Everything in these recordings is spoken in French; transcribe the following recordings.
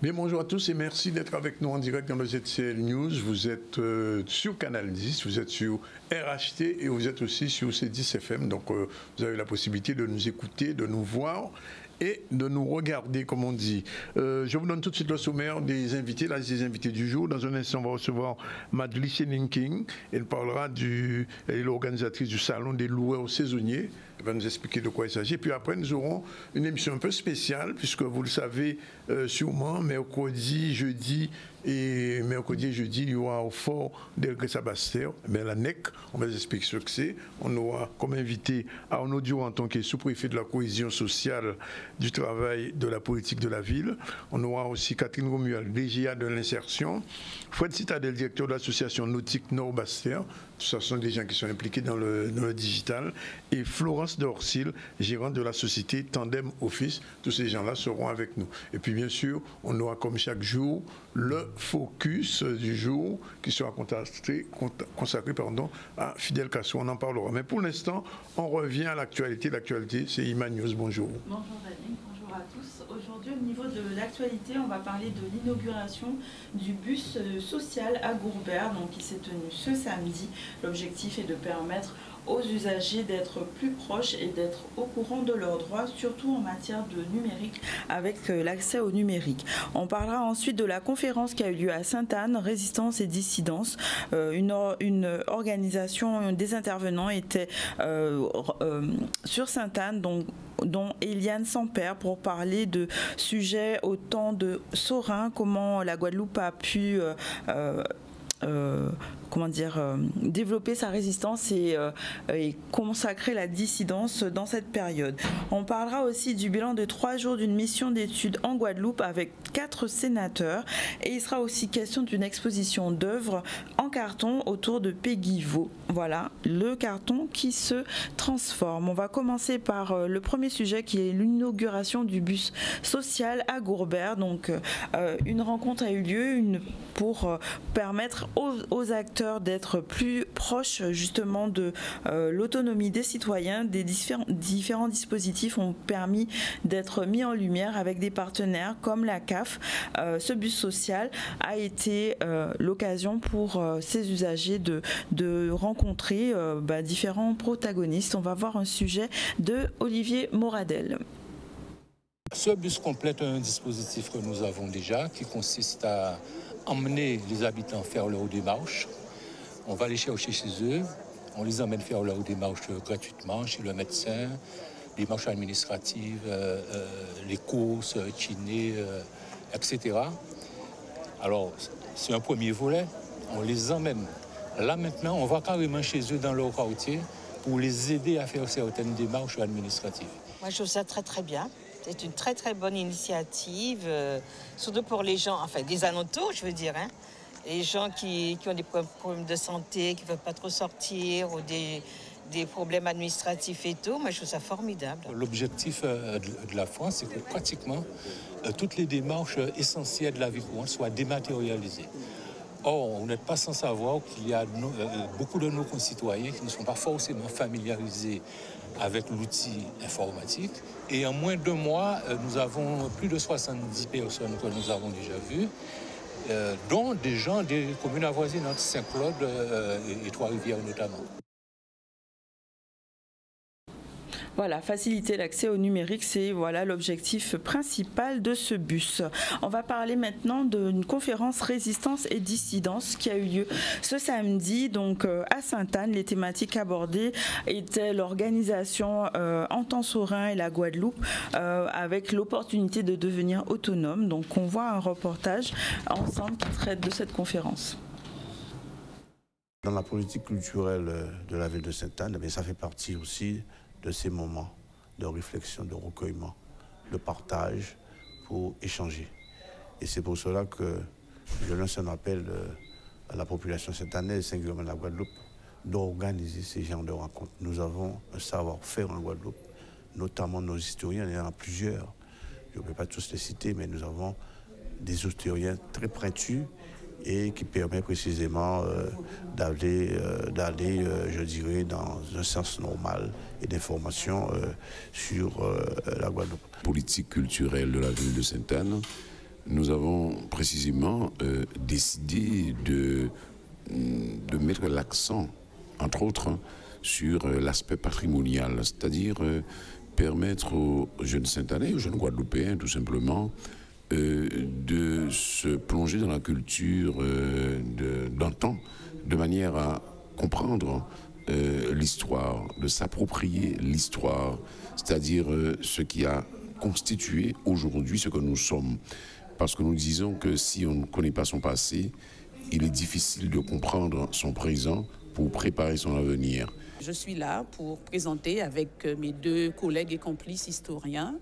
Bien, bonjour à tous et merci d'être avec nous en direct dans le ZCL News. Vous êtes sur Canal 10, vous êtes sur RHT et vous êtes aussi sur C10 FM. Donc, vous avez la possibilité de nous écouter, de nous voir et de nous regarder, comme on dit. Je vous donne tout de suite le sommaire des invités, la liste des invités du jour. Dans un instant, on va recevoir Madeleine King. Elle parlera elle est l'organisatrice du salon des loueurs saisonniers. Elle va nous expliquer de quoi il s'agit. Puis après, nous aurons une émission un peu spéciale, puisque vous le savez sûrement, mercredi, jeudi, il y aura au fort d'Elgrès-Sabaster, la NEC, on va vous expliquer ce que c'est. On aura comme invité Arnaud Duranton, qui est sous-préfet de la cohésion sociale, du travail, de la politique de la ville. On aura aussi Catherine Romuald, DGA de l'insertion. Fred Citadel, directeur de l'association nautique Nord-Baster. Tout ça sont des gens qui sont impliqués dans le digital. Et Florence Dorsil, gérante de la société Tandem Office. Tous ces gens-là seront avec nous. Et puis bien sûr, on aura comme chaque jour le focus du jour qui sera consacré à Fidel Castro. On en parlera. Mais pour l'instant, on revient à l'actualité. L'actualité, c'est Iman News. Bonjour. Bonjour Vadim, bonjour à tous. Aujourd'hui, au niveau de l'actualité, on va parler de l'inauguration du bus social à Gourbert, donc qui s'est tenu ce samedi. L'objectif est de permettre aux usagers d'être plus proches et d'être au courant de leurs droits, surtout en matière de numérique, avec l'accès au numérique. On parlera ensuite de la conférence qui a eu lieu à Sainte-Anne, Résistance et Dissidence. Une organisation des intervenants était sur Sainte-Anne, dont Eliane Sampère, pour parler de sujets autant de serein, comment la Guadeloupe a pu développer sa résistance et consacrer la dissidence dans cette période. On parlera aussi du bilan de 3 jours d'une mission d'études en Guadeloupe avec 4 sénateurs et il sera aussi question d'une exposition d'œuvres en carton autour de Péguiveau. Voilà, le carton qui se transforme. On va commencer par le premier sujet qui est l'inauguration du bus social à Gourbert. Donc une rencontre a eu lieu pour permettre aux acteurs d'être plus proches justement de l'autonomie des citoyens. Des différents dispositifs ont permis d'être mis en lumière avec des partenaires comme la CAF. Ce bus social a été l'occasion pour ces usagers de rencontrer différents protagonistes. On va voir un sujet de Olivier Moradel. Ce bus complète un dispositif que nous avons déjà qui consiste à emmener les habitants faire leur démarche. On va les chercher chez eux, on les emmène faire leur démarche gratuitement chez le médecin, démarches administratives, les courses, kiné, etc. Alors, c'est un premier volet, on les emmène. Là maintenant, on va carrément chez eux dans leur quartier pour les aider à faire certaines démarches administratives. Moi, je trouve ça très très bien. C'est une très très bonne initiative, surtout pour les gens, enfin des alentours, je veux dire, hein. Les gens qui ont des problèmes de santé, qui ne peuvent pas trop sortir, ou des problèmes administratifs et tout. Moi, je trouve ça formidable. L'objectif de la France, c'est que pratiquement toutes les démarches essentielles de la vie courante soient dématérialisées. Or, vous n'êtes pas sans savoir qu'il y a beaucoup de nos concitoyens qui ne sont pas forcément familiarisés avec l'outil informatique. Et en moins de 2 mois, nous avons plus de 70 personnes que nous avons déjà vues, dont des gens des communes avoisinantes, Saint-Claude et Trois-Rivières notamment. Voilà, faciliter l'accès au numérique, c'est l'objectif principal de ce bus. On va parler maintenant d'une conférence Résistance et Dissidence qui a eu lieu ce samedi, donc à Sainte-Anne. Les thématiques abordées étaient l'organisation en temps serein et la Guadeloupe, avec l'opportunité de devenir autonome. Donc on voit un reportage ensemble qui traite de cette conférence. Dans la politique culturelle de la ville de Sainte-Anne, ça fait partie aussi de ces moments de réflexion, de recueillement, de partage pour échanger. Et c'est pour cela que je lance un appel à la population sainte-annaise, singulièrement la Guadeloupe, d'organiser ces genres de rencontres. Nous avons un savoir-faire en Guadeloupe, notamment nos historiens, il y en a plusieurs. Je ne peux pas tous les citer, mais nous avons des historiens très pointus et qui permet précisément d'aller, je dirais, dans un sens normal et d'information sur la Guadeloupe. Politique culturelle de la ville de Sainte-Anne, nous avons précisément décidé de mettre l'accent, entre autres, sur l'aspect patrimonial, c'est-à-dire permettre aux jeunes Sainte-Annais, aux jeunes Guadeloupéens, tout simplement, de se plonger dans la culture d'antan, de manière à comprendre l'histoire, de s'approprier l'histoire, c'est-à-dire ce qui a constitué aujourd'hui ce que nous sommes. Parce que nous disons que si on ne connaît pas son passé, il est difficile de comprendre son présent pour préparer son avenir. Je suis là pour présenter avec mes deux collègues et complices historiens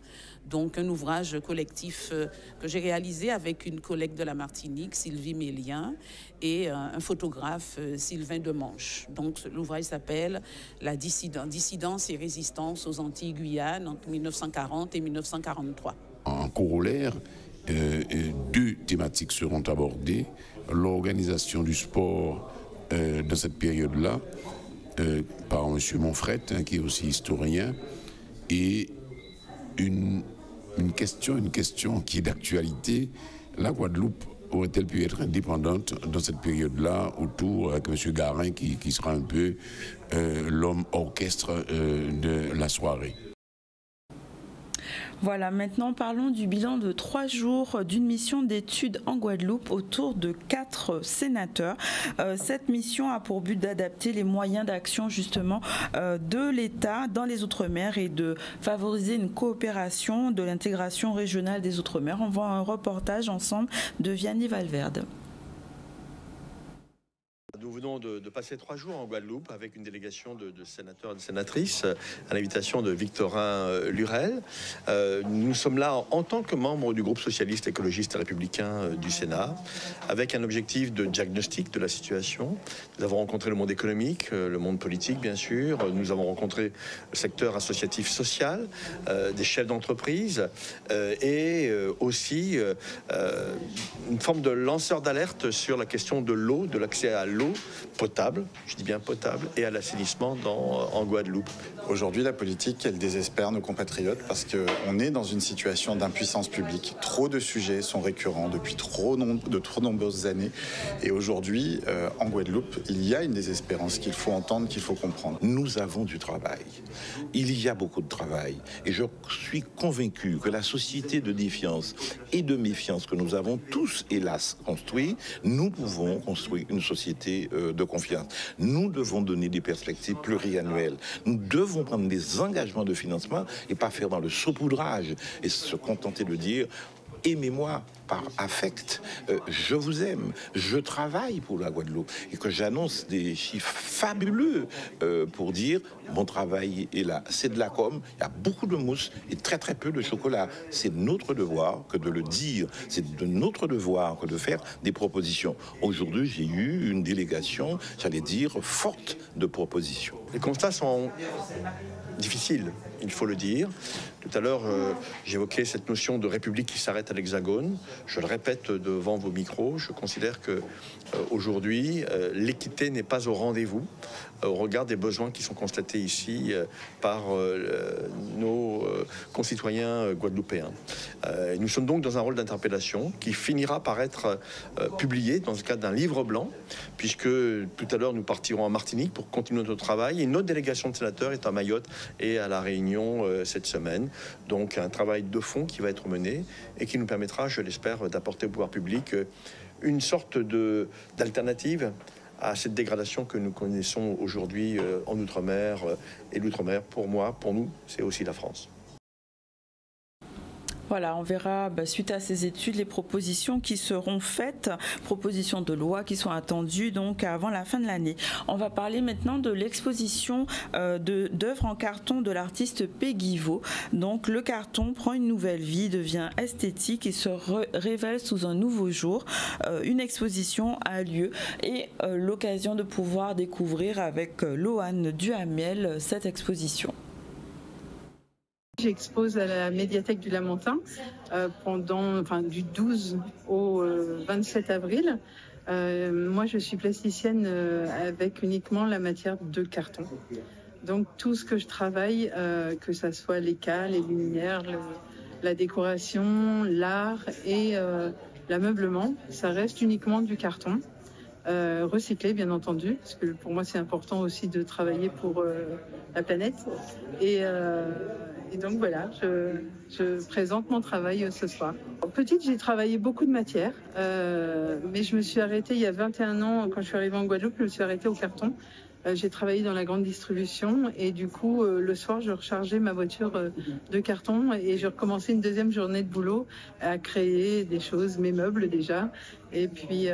donc un ouvrage collectif que j'ai réalisé avec une collègue de la Martinique, Sylvie Mélien, et un photographe, Sylvain Demanche. Donc l'ouvrage s'appelle « La dissidence et résistance aux Antilles-Guyane entre 1940 et 1943 ». En corollaire, deux thématiques seront abordées. L'organisation du sport dans cette période-là, par M. Monfret, qui est aussi historien, et une question qui est d'actualité. La Guadeloupe aurait-elle pu être indépendante dans cette période-là, autour avec M. Garin, qui sera un peu l'homme orchestre de la soirée. Voilà, maintenant parlons du bilan de 3 jours d'une mission d'études en Guadeloupe autour de 4 sénateurs. Cette mission a pour but d'adapter les moyens d'action justement de l'État dans les Outre-mer et de favoriser une coopération de l'intégration régionale des Outre-mer. On voit un reportage ensemble de Vianney Valverde. Nous venons de passer 3 jours en Guadeloupe avec une délégation de sénateurs et de sénatrices à l'invitation de Victorin Lurel. Nous sommes là en tant que membres du groupe socialiste, écologiste et républicain du Sénat, avec un objectif de diagnostic de la situation. Nous avons rencontré le monde économique, le monde politique bien sûr, nous avons rencontré le secteur associatif social, des chefs d'entreprise et aussi une forme de lanceur d'alerte sur la question de l'eau, de l'accès à l'eau potable, je dis bien potable, et à l'assainissement en Guadeloupe. Aujourd'hui, la politique, elle désespère nos compatriotes parce qu'on est dans une situation d'impuissance publique. Trop de sujets sont récurrents depuis de trop nombreuses années. Et aujourd'hui, en Guadeloupe, il y a une désespérance qu'il faut entendre, qu'il faut comprendre. Nous avons du travail. Il y a beaucoup de travail. Et je suis convaincu que la société de défiance et de méfiance que nous avons tous, hélas, construit, nous pouvons construire une société de confiance. Nous devons donner des perspectives pluriannuelles. Nous devons prendre des engagements de financement et pas faire dans le saupoudrage et se contenter de dire « aimez-moi » par affect, je vous aime, je travaille pour la Guadeloupe et que j'annonce des chiffres fabuleux pour dire mon travail est là. C'est de la com, il y a beaucoup de mousse et très très peu de chocolat. C'est notre devoir que de le dire, c'est de notre devoir que de faire des propositions. Aujourd'hui, j'ai eu une délégation, j'allais dire, forte de propositions. Les constats sont difficiles, il faut le dire. Tout à l'heure, j'évoquais cette notion de république qui s'arrête à l'Hexagone. Je le répète devant vos micros, je considère que aujourd'hui, l'équité n'est pas au rendez-vous au regard des besoins qui sont constatés ici par nos concitoyens guadeloupéens. Nous sommes donc dans un rôle d'interpellation qui finira par être publié dans le cadre d'un livre blanc, puisque tout à l'heure, nous partirons en Martinique pour continuer notre travail. Et une autre délégation de sénateurs est à Mayotte et à La Réunion cette semaine. Donc un travail de fond qui va être mené et qui nous permettra, je l'espère, d'apporter au pouvoir public une sorte d'alternative à cette dégradation que nous connaissons aujourd'hui en Outre-mer. Et l'Outre-mer, pour moi, pour nous, c'est aussi la France. Voilà, on verra suite à ces études les propositions qui seront faites, propositions de loi qui sont attendues donc avant la fin de l'année. On va parler maintenant de l'exposition d'œuvres en carton de l'artiste Peggy Vaux. Donc le carton prend une nouvelle vie, devient esthétique et se révèle sous un nouveau jour. Une exposition a lieu et l'occasion de pouvoir découvrir avec Loane Duhamel cette exposition. J'expose à la médiathèque du Lamentin du 12 au 27 avril. Moi, je suis plasticienne avec uniquement la matière de carton. Donc, tout ce que je travaille, que ce soit les cales, les luminaires, la décoration, l'art et l'ameublement, ça reste uniquement du carton. Recyclé, bien entendu, parce que pour moi, c'est important aussi de travailler pour la planète. Et donc voilà, je présente mon travail ce soir. Petite, j'ai travaillé beaucoup de matières, mais je me suis arrêtée il y a 21 ans, quand je suis arrivée en Guadeloupe, je me suis arrêtée au carton. J'ai travaillé dans la grande distribution et du coup, le soir, je rechargeais ma voiture de carton et je recommençais une deuxième journée de boulot à créer des choses, mes meubles déjà. Et puis,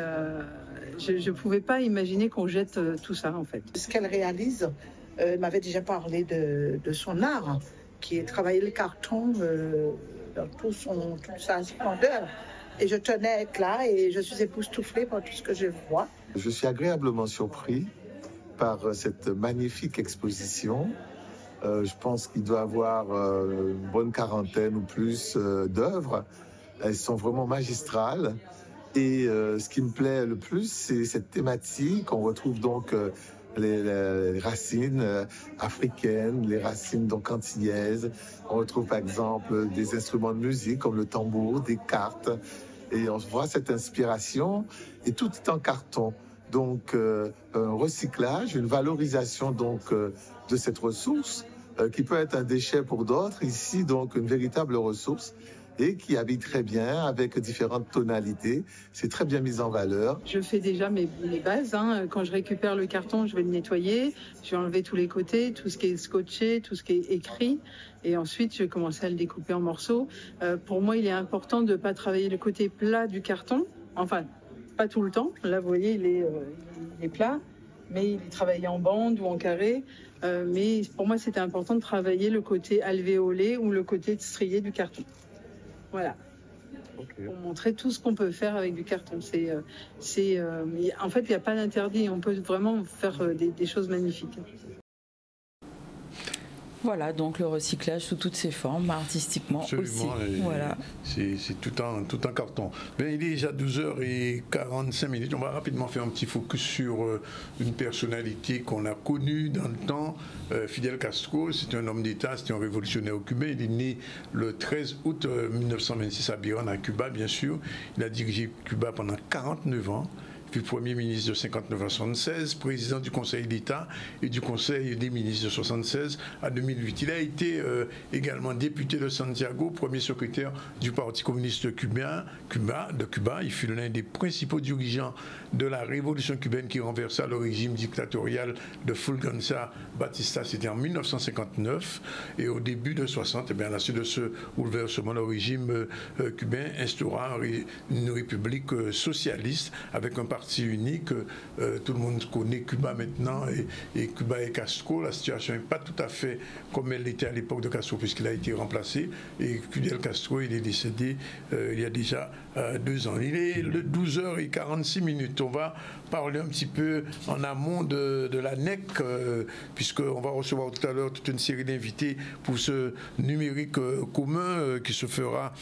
je ne pouvais pas imaginer qu'on jette tout ça, en fait. Ce qu'elle réalise, elle m'avait déjà parlé de son art, qui est travailler le carton dans toute sa splendeur. Et je tenais à être là et je suis époustouflée par tout ce que je vois. Je suis agréablement surpris par cette magnifique exposition. Je pense qu'il doit y avoir une bonne quarantaine ou plus d'œuvres. Elles sont vraiment magistrales. Et ce qui me plaît le plus, c'est cette thématique. On retrouve donc les racines africaines, les racines donc antillaises. On retrouve par exemple des instruments de musique comme le tambour, des cartes. Et on voit cette inspiration et tout est en carton. Donc un recyclage, une valorisation donc de cette ressource qui peut être un déchet pour d'autres. Ici donc une véritable ressource et qui habille très bien avec différentes tonalités. C'est très bien mis en valeur. Je fais déjà mes bases. Quand je récupère le carton, je vais le nettoyer. Je vais enlever tous les côtés, tout ce qui est scotché, tout ce qui est écrit. Et ensuite, je vais commencer à le découper en morceaux. Pour moi, il est important de ne pas travailler le côté plat du carton. Enfin, pas tout le temps. Là, vous voyez, il est plat, mais il est travaillé en bande ou en carré. Mais pour moi, c'était important de travailler le côté alvéolé ou le côté strié du carton. Voilà. Okay. Pour montrer tout ce qu'on peut faire avec du carton. En fait, il n'y a pas d'interdit. On peut vraiment faire des choses magnifiques. Voilà, donc le recyclage sous toutes ses formes, artistiquement. Absolument, aussi. Voilà. C'est tout en carton. Ben, il est déjà 12h45. On va rapidement faire un petit focus sur une personnalité qu'on a connue dans le temps, Fidel Castro. C'est un homme d'État, c'est un révolutionnaire cubain. Il est né le 13 août 1926 à Biran, à Cuba, bien sûr. Il a dirigé Cuba pendant 49 ans. Puis Premier ministre de 59 à 76, président du Conseil d'État et du Conseil des ministres de 76 à 2008. Il a été également député de Santiago, premier secrétaire du Parti communiste cubain. Il fut l'un des principaux dirigeants de la révolution cubaine qui renversa le régime dictatorial de Fulgencio Batista. C'était en 1959. Et au début de 60, à la suite de ce bouleversement, le régime cubain instaura une république socialiste avec un parti unique. Tout le monde connaît Cuba maintenant et Cuba et Castro. La situation n'est pas tout à fait comme elle était à l'époque de Castro puisqu'il a été remplacé. Et Fidel Castro, il est décédé il y a déjà 2 ans. Il est le 12h46. On va parler un petit peu en amont de la NEC, puisqu'on va recevoir tout à l'heure toute une série d'invités pour ce numérique commun qui se fera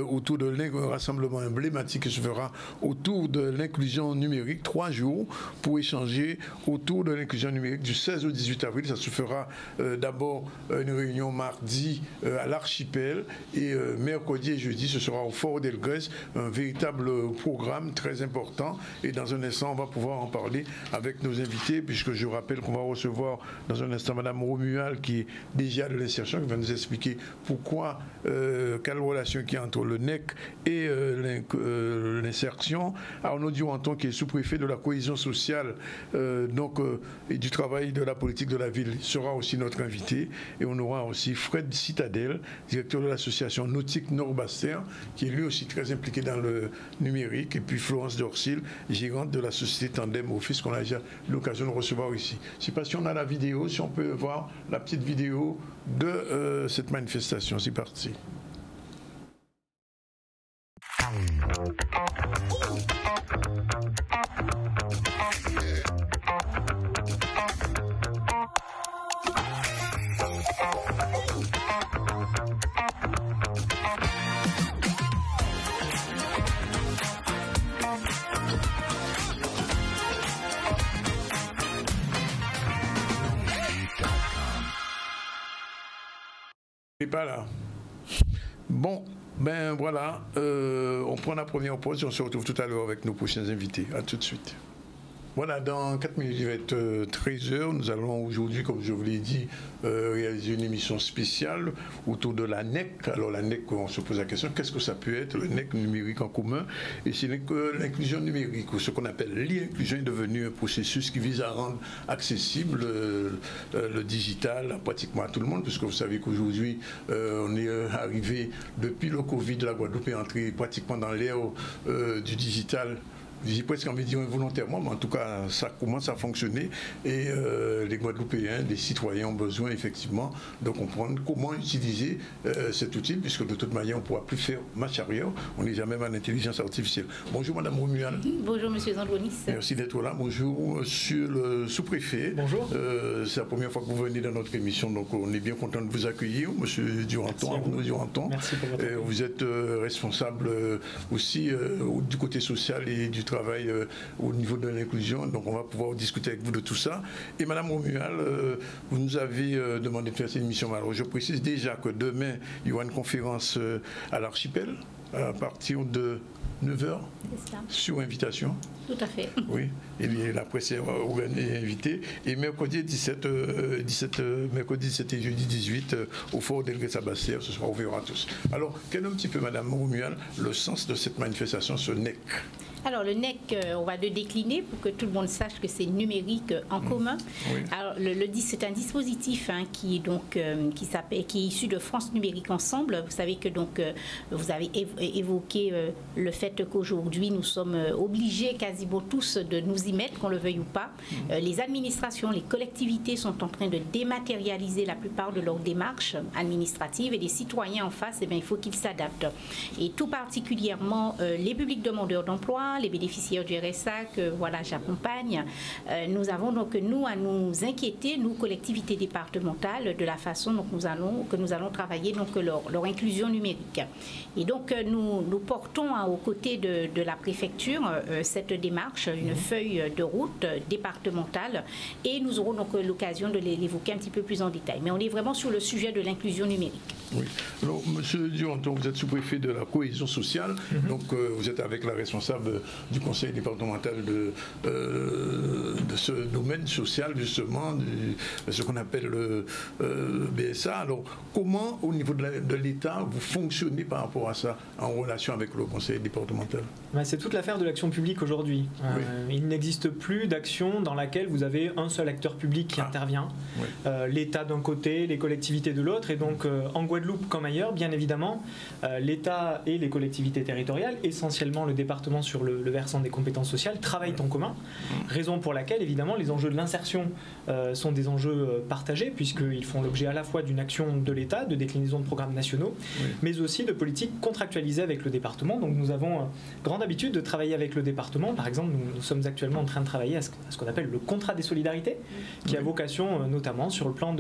autour de un rassemblement emblématique qui se fera autour de l'inclusion numérique. 3 jours pour échanger autour de l'inclusion numérique du 16 au 18 avril. Ça se fera d'abord une réunion mardi à l'Archipel et mercredi et jeudi, ce sera au Fort d'Elgrès, un véritable programme très important. Et dans un instant, on va pouvoir en parler avec nos invités, puisque je rappelle qu'on va recevoir dans un instant Mme Romuald, qui est déjà de l'insertion, qui va nous expliquer pourquoi, quelle relation qu'il y a entre le NEC et l'insertion. Arnaud Duranton, qui est Richer, sous-préfet de la cohésion sociale et du travail de la politique de la ville, sera aussi notre invité. Et on aura aussi Fred Citadel, directeur de l'association Nautique Nord-Bastère, qui est lui aussi très impliqué dans le numérique. Et puis Florence Dorsil, gérante de la société Tandem Office, qu'on a déjà eu l'occasion de recevoir ici. Je ne sais pas si on a la vidéo, si on peut voir la petite vidéo de cette manifestation. C'est parti. Pas là. Bon, ben voilà, on prend la première pause et on se retrouve tout à l'heure avec nos prochains invités. À tout de suite. Voilà, dans 4 minutes, il va être 13h. Nous allons aujourd'hui, comme je vous l'ai dit, réaliser une émission spéciale autour de la NEC. Alors la NEC, on se pose la question, qu'est-ce que ça peut être, le NEC numérique en commun? Et c'est l'inclusion numérique, ou ce qu'on appelle l'inclusion, est devenu un processus qui vise à rendre accessible le digital pratiquement à tout le monde, puisque vous savez qu'aujourd'hui, on est arrivé, depuis le Covid, la Guadeloupe est entrée pratiquement dans l'ère du digital. J'ai presque envie de dire involontairement, mais en tout cas, ça commence à fonctionner et les Guadeloupéens, les citoyens ont besoin effectivement de comprendre comment utiliser cet outil, puisque de toute manière, on ne pourra plus faire marche arrière. On est jamais à l'intelligence artificielle. Bonjour Madame Romuald. Bonjour Monsieur Zandronis. Merci d'être là. Bonjour Monsieur le sous-préfet. Bonjour. C'est la première fois que vous venez dans notre émission, donc on est bien content de vous accueillir, Monsieur Duranton, Arnaud Duranton. Merci pour votre accueil. Vous êtes responsable aussi du côté social et du travail au niveau de l'inclusion, donc on va pouvoir discuter avec vous de tout ça. Et Madame Romuald, vous nous avez demandé de faire cette émission. Alors je précise déjà que demain, il y aura une conférence à l'Archipel à partir de 9h sur invitation. Tout à fait. Oui, et bien, la presse est invitée. Et mercredi 17 et jeudi 18 au Fort Delgué-Sabastère, ce sera ouvert à tous. Alors, quel est un petit peu, Madame Romuald, le sens de cette manifestation, ce NEC? Alors le NEC, on va le décliner pour que tout le monde sache que c'est numérique en commun. Oui. Alors c'est un dispositif qui est issu de France Numérique Ensemble. Vous savez que vous avez évoqué le fait qu'aujourd'hui nous sommes obligés quasiment tous de nous y mettre, qu'on le veuille ou pas. Les administrations, les collectivités sont en train de dématérialiser la plupart de leurs démarches administratives et les citoyens en face, il faut qu'ils s'adaptent. Et tout particulièrement les publics demandeurs d'emploi, les bénéficiaires du RSA que j'accompagne, nous avons donc à nous inquiéter, nous collectivités départementales, de la façon dont nous allons travailler leur inclusion numérique. Et donc nous portons aux côtés de la préfecture cette démarche, une feuille de route départementale, et nous aurons donc l'occasion de l'évoquer un petit peu plus en détail. Mais on est vraiment sur le sujet de l'inclusion numérique. Oui. Alors, Monsieur Duranton, vous êtes sous-préfet de la cohésion sociale, donc vous êtes avec la responsable du conseil départemental de ce domaine social, justement, ce qu'on appelle le BSA. Alors, comment, au niveau de l'État, vous fonctionnez par rapport à ça, en relation avec le conseil départemental? C'est toute l'affaire de l'action publique aujourd'hui. Oui. Il n'existe plus d'action dans laquelle vous avez un seul acteur public qui intervient. Oui. L'État d'un côté, les collectivités de l'autre, et donc en Guadeloupe comme ailleurs, bien évidemment, l'État et les collectivités territoriales, essentiellement le département sur le versant des compétences sociales, travaillent en commun. Raison pour laquelle, évidemment, les enjeux de l'insertion sont des enjeux partagés, puisqu'ils font l'objet à la fois d'une action de l'État, de déclinaison de programmes nationaux, mais aussi de politiques contractualisées avec le département. Donc nous avons grande habitude de travailler avec le département. Par exemple, nous sommes actuellement en train de travailler à ce qu'on appelle le contrat des solidarités, qui a vocation notamment sur le plan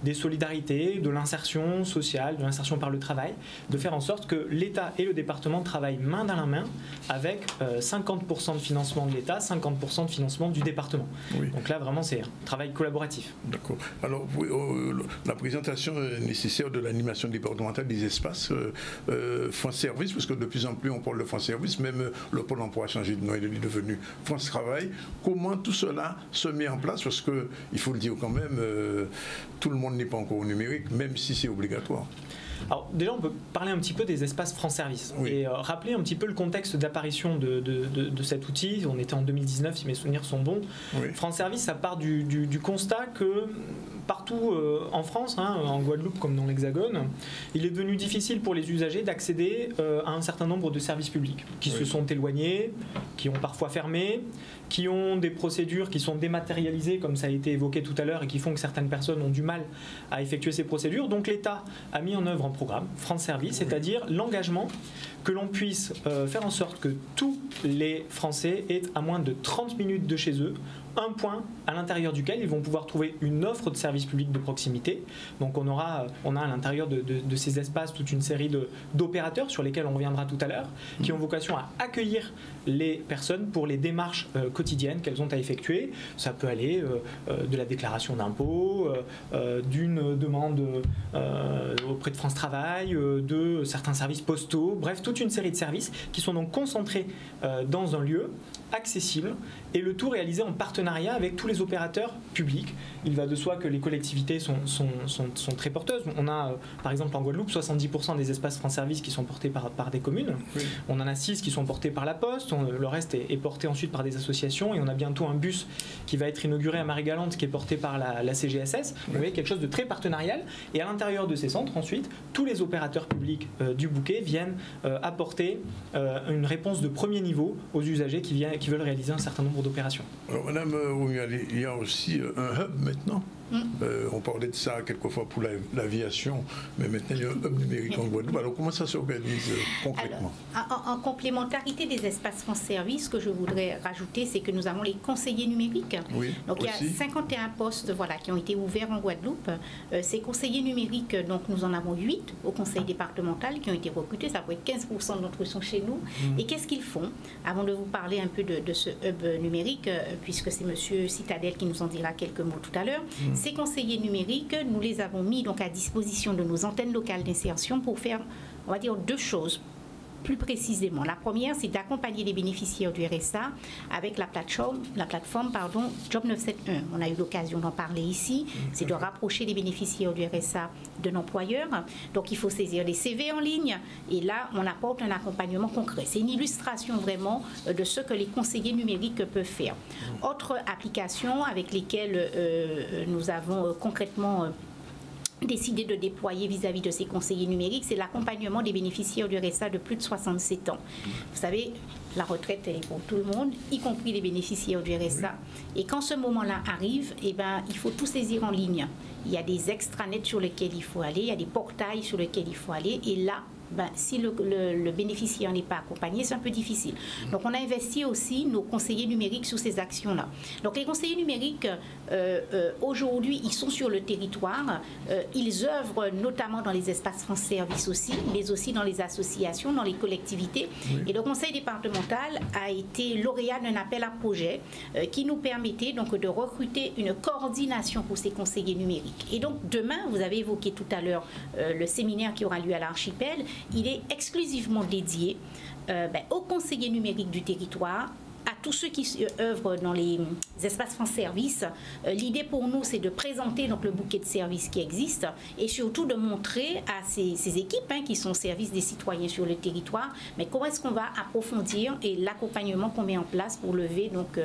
des solidarités, de l'insertion sociale, de l'insertion par le travail, de faire en sorte que l'État et le département travaillent main dans la main avec 50% de financement de l'État, 50% de financement du département. Oui. Donc là, vraiment, c'est un travail collaboratif. D'accord. Alors, la présentation nécessaire de l'animation départementale des espaces France Service, parce que de plus en plus, on parle de France Service, même le Pôle emploi a changé de nom, il est devenu France Travail. Comment tout cela se met en place? Parce qu'il faut le dire quand même, tout le monde n'est pas encore au numérique, même si c'est obligatoire. Alors déjà, on peut parler un petit peu des espaces France Service et rappeler un petit peu le contexte d'apparition de cet outil. On était en 2019, si mes souvenirs sont bons. France Service, ça part du constat que partout en France, en Guadeloupe comme dans l'Hexagone, il est devenu difficile pour les usagers d'accéder à un certain nombre de services publics qui se sont éloignés, qui ont parfois fermé, qui ont des procédures qui sont dématérialisées, comme ça a été évoqué tout à l'heure, et qui font que certaines personnes ont du mal à effectuer ces procédures. Donc l'État a mis en œuvre un programme, France Service, c'est-à-dire l'engagement que l'on puisse faire en sorte que tous les Français aient à moins de 30 minutes de chez eux un point à l'intérieur duquel ils vont pouvoir trouver une offre de service public de proximité. Donc on a à l'intérieur de ces espaces toute une série d'opérateurs sur lesquels on reviendra tout à l'heure, qui ont vocation à accueillir les personnes pour les démarches quotidiennes qu'elles ont à effectuer. Ça peut aller de la déclaration d'impôt, d'une demande auprès de France Travail, de certains services postaux, bref, toute une série de services qui sont donc concentrés dans un lieu accessible, et le tout réalisé en partenariat avec tous les opérateurs publics. Il va de soi que les collectivités sont très porteuses. On a par exemple en Guadeloupe 70% des espaces France Service qui sont portés par des communes. On en a 6 qui sont portés par la Poste, le reste est porté ensuite par des associations, et on a bientôt un bus qui va être inauguré à Marie-Galante qui est porté par la CGSS. Vous voyez, quelque chose de très partenarial, et à l'intérieur de ces centres ensuite tous les opérateurs publics du bouquet viennent apporter une réponse de premier niveau aux usagers qui veulent réaliser un certain nombre d'opérations. Alors, Madame Oumial, il y a aussi un hub maintenant. On parlait de ça quelquefois pour l'aviation, mais maintenant il y a un hub numérique en Guadeloupe. Alors comment ça s'organise concrètement? Alors, en complémentarité des espaces France Service, ce que je voudrais rajouter, c'est que nous avons les conseillers numériques. Donc il y a 51 postes qui ont été ouverts en Guadeloupe. Ces conseillers numériques, donc nous en avons 8 au conseil départemental qui ont été recrutés. Ça pourrait être 15% d'entre eux sont chez nous. Et qu'est-ce qu'ils font? Avant de vous parler un peu de ce hub numérique, puisque c'est Monsieur Citadel qui nous en dira quelques mots tout à l'heure, ces conseillers numériques, nous les avons mis donc à disposition de nos antennes locales d'insertion pour faire, on va dire, 2 choses. Plus précisément, la première, c'est d'accompagner les bénéficiaires du RSA avec la plateforme Job 971. On a eu l'occasion d'en parler ici. C'est de rapprocher les bénéficiaires du RSA de l'employeur. Donc, il faut saisir les CV en ligne. Et là, on apporte un accompagnement concret. C'est une illustration vraiment de ce que les conseillers numériques peuvent faire. Autre application avec lesquelles nous avons concrètement décidé de déployer vis-à-vis de ces conseillers numériques, c'est l'accompagnement des bénéficiaires du RSA de plus de 67 ans. Vous savez, la retraite est pour tout le monde, y compris les bénéficiaires du RSA. Et quand ce moment-là arrive, il faut tout saisir en ligne. Il y a des extranets sur lesquels il faut aller, il y a des portails sur lesquels il faut aller, et là, si le bénéficiaire n'est pas accompagné, c'est un peu difficile. Donc, on a investi aussi nos conseillers numériques sur ces actions-là. Donc, les conseillers numériques, aujourd'hui, ils sont sur le territoire. Ils œuvrent notamment dans les espaces France Service aussi, mais aussi dans les associations, dans les collectivités. Et le conseil départemental a été lauréat d'un appel à projet qui nous permettait donc de recruter une coordination pour ces conseillers numériques. Et donc, demain, vous avez évoqué tout à l'heure le séminaire qui aura lieu à l'Archipel. Il est exclusivement dédié aux conseillers numériques du territoire, à tous ceux qui œuvrent dans les espaces France Service. L'idée pour nous, c'est de présenter donc le bouquet de services qui existe, et surtout de montrer à ces équipes qui sont au service des citoyens sur le territoire, mais comment est-ce qu'on va approfondir et l'accompagnement qu'on met en place pour lever donc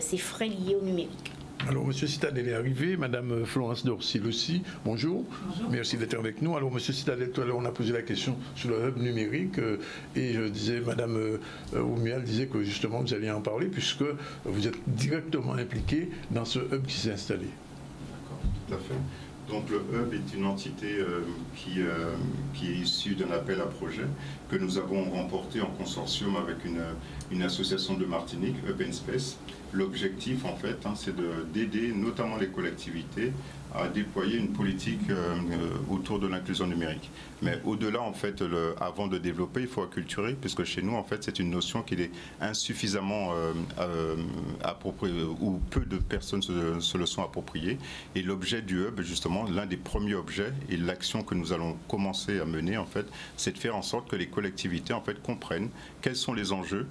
ces freins liés au numérique. Alors, M. Citadel est arrivé, Mme Florence Dorsil aussi. Bonjour. Bonjour. Merci d'être avec nous. Alors, M. Citadel, tout à l'heure, on a posé la question sur le hub numérique et je disais, Mme Oumial disait que justement, vous alliez en parler puisque vous êtes directement impliqué dans ce hub qui s'est installé. D'accord, tout à fait. Donc, le hub est une entité qui est issue d'un appel à projet que nous avons remporté en consortium avec une association de Martinique, Open Space. L'objectif, en fait, c'est d'aider notamment les collectivités à déployer une politique autour de l'inclusion numérique. Mais au-delà, en fait, avant de développer, il faut acculturer, puisque chez nous, en fait, c'est une notion qui est insuffisamment appropriée, ou peu de personnes se le sont appropriées. Et l'objet du hub, justement, l'un des premiers objets, et l'action que nous allons commencer à mener, en fait, c'est de faire en sorte que les collectivités, en fait, comprennent quels sont les enjeux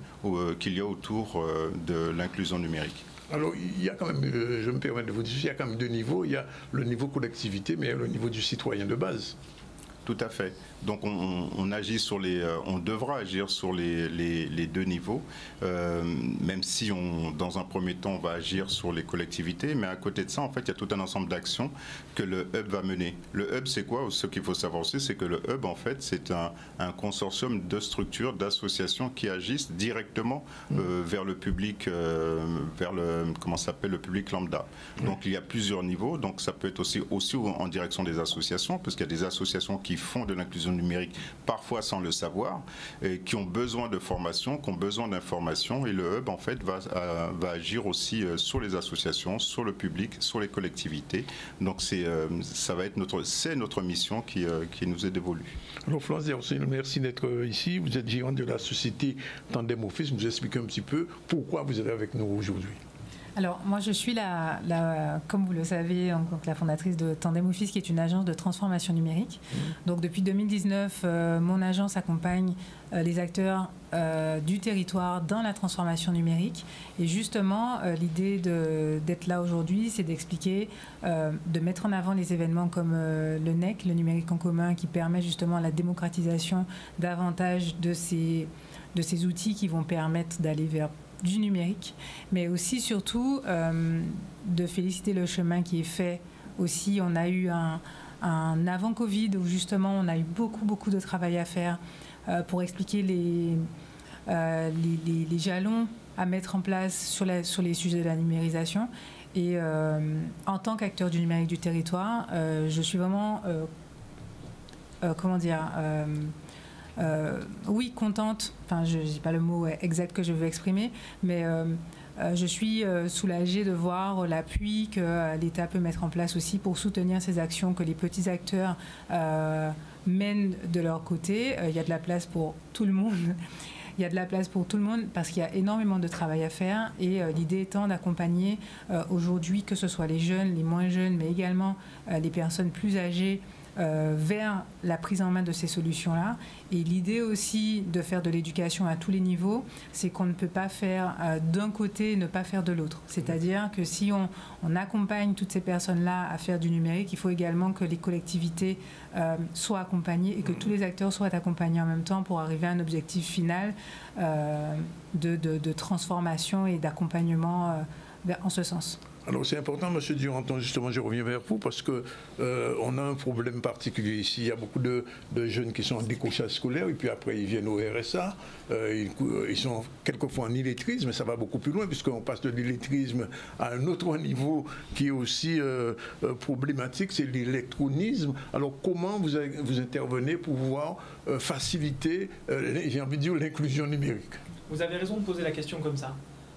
qu'il y a autour de l'inclusion numérique. Alors, il y a quand même, je me permets de vous dire, il y a quand même 2 niveaux. Il y a le niveau collectivité, mais il y a le niveau du citoyen de base. Tout à fait. Donc on agit sur on devra agir sur les deux niveaux, même si dans un premier temps on va agir sur les collectivités, mais à côté de ça en fait il y a tout un ensemble d'actions que le hub va mener. Le hub c'est quoi? Ce qu'il faut savoir aussi c'est que le hub en fait c'est un consortium de structures, d'associations qui agissent directement vers le public, vers le public lambda. Donc il y a plusieurs niveaux, donc ça peut être aussi en direction des associations, parce qu'il y a des associations qui font de l'inclusion numérique, parfois sans le savoir, et qui ont besoin de formation, qui ont besoin d'information, et le hub en fait va agir aussi sur les associations, sur le public, sur les collectivités. Donc c'est notre mission qui nous est dévolue. Alors Florence Derossel, merci d'être ici. Vous êtes gérante de la société Tandem Office. Vous expliquez un petit peu pourquoi vous êtes avec nous aujourd'hui. Alors, moi, je suis comme vous le savez, donc la fondatrice de Tandem Office, qui est une agence de transformation numérique. Donc, depuis 2019, mon agence accompagne les acteurs du territoire dans la transformation numérique. Et justement, l'idée d'être là aujourd'hui, c'est d'expliquer, de mettre en avant les événements comme le NEC, le numérique en commun, qui permet justement la démocratisation davantage de ces outils qui vont permettre d'aller vers du numérique, mais aussi surtout de féliciter le chemin qui est fait aussi. On a eu un avant-Covid où justement on a eu beaucoup de travail à faire pour expliquer les jalons à mettre en place sur les sujets de la numérisation. Et en tant qu'acteur du numérique du territoire, je suis vraiment oui, contente, enfin je n'ai pas le mot exact que je veux exprimer, mais je suis soulagée de voir l'appui que l'État peut mettre en place aussi pour soutenir ces actions que les petits acteurs mènent de leur côté. Il y a de la place pour tout le monde. Il y a de la place pour tout le monde parce qu'il y a énormément de travail à faire et l'idée étant d'accompagner aujourd'hui, que ce soit les jeunes, les moins jeunes, mais également les personnes plus âgées, vers la prise en main de ces solutions-là. Et l'idée aussi de faire de l'éducation à tous les niveaux, c'est qu'on ne peut pas faire d'un côté et ne pas faire de l'autre. C'est-à-dire que si on accompagne toutes ces personnes-là à faire du numérique, il faut également que les collectivités soient accompagnées et que tous les acteurs soient accompagnés en même temps pour arriver à un objectif final de transformation et d'accompagnement en ce sens. Alors c'est important, M. Duranton, justement, je reviens vers vous parce qu'on a un problème particulier ici. Il y a beaucoup de jeunes qui sont en décrochage scolaire et puis après ils viennent au RSA. Ils sont quelquefois en illettrisme, mais ça va beaucoup plus loin puisqu'on passe de l'illettrisme à un autre niveau qui est aussi problématique, c'est l'électronisme. Alors comment vous intervenez pour pouvoir faciliter, j'ai envie de dire, l'inclusion numérique? Vous avez raison de poser la question comme ça.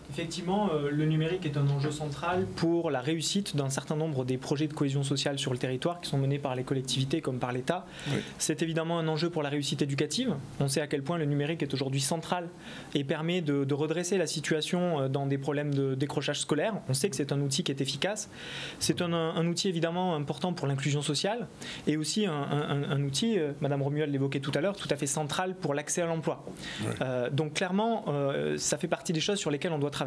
Effectivement, le numérique est un enjeu central pour la réussite d'un certain nombre des projets de cohésion sociale sur le territoire qui sont menés par les collectivités comme par l'État. Oui. C'est évidemment un enjeu pour la réussite éducative. On sait à quel point le numérique est aujourd'hui central et permet de redresser la situation dans des problèmes de décrochage scolaire. On sait que c'est un outil qui est efficace. C'est un outil évidemment important pour l'inclusion sociale et aussi un outil, Madame Romuald l'évoquait tout à l'heure, tout à fait central pour l'accès à l'emploi. Oui. Donc clairement, ça fait partie des choses sur lesquelles on doit travailler.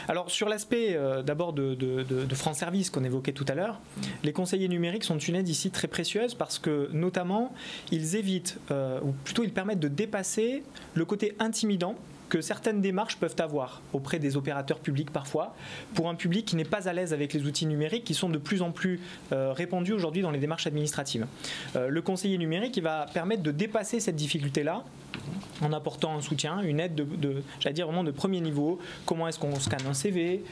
Alors sur l'aspect d'abord de France Service qu'on évoquait tout à l'heure, les conseillers numériques sont une aide ici très précieuse parce que notamment ils évitent, ou plutôt ils permettent de dépasser le côté intimidant que certaines démarches peuvent avoir auprès des opérateurs publics parfois, pour un public qui n'est pas à l'aise avec les outils numériques qui sont de plus en plus répandus aujourd'hui dans les démarches administratives. Le conseiller numérique il va permettre de dépasser cette difficulté-là en apportant un soutien, une aide j'allais dire vraiment de premier niveau. Comment est-ce qu'on scanne un CV,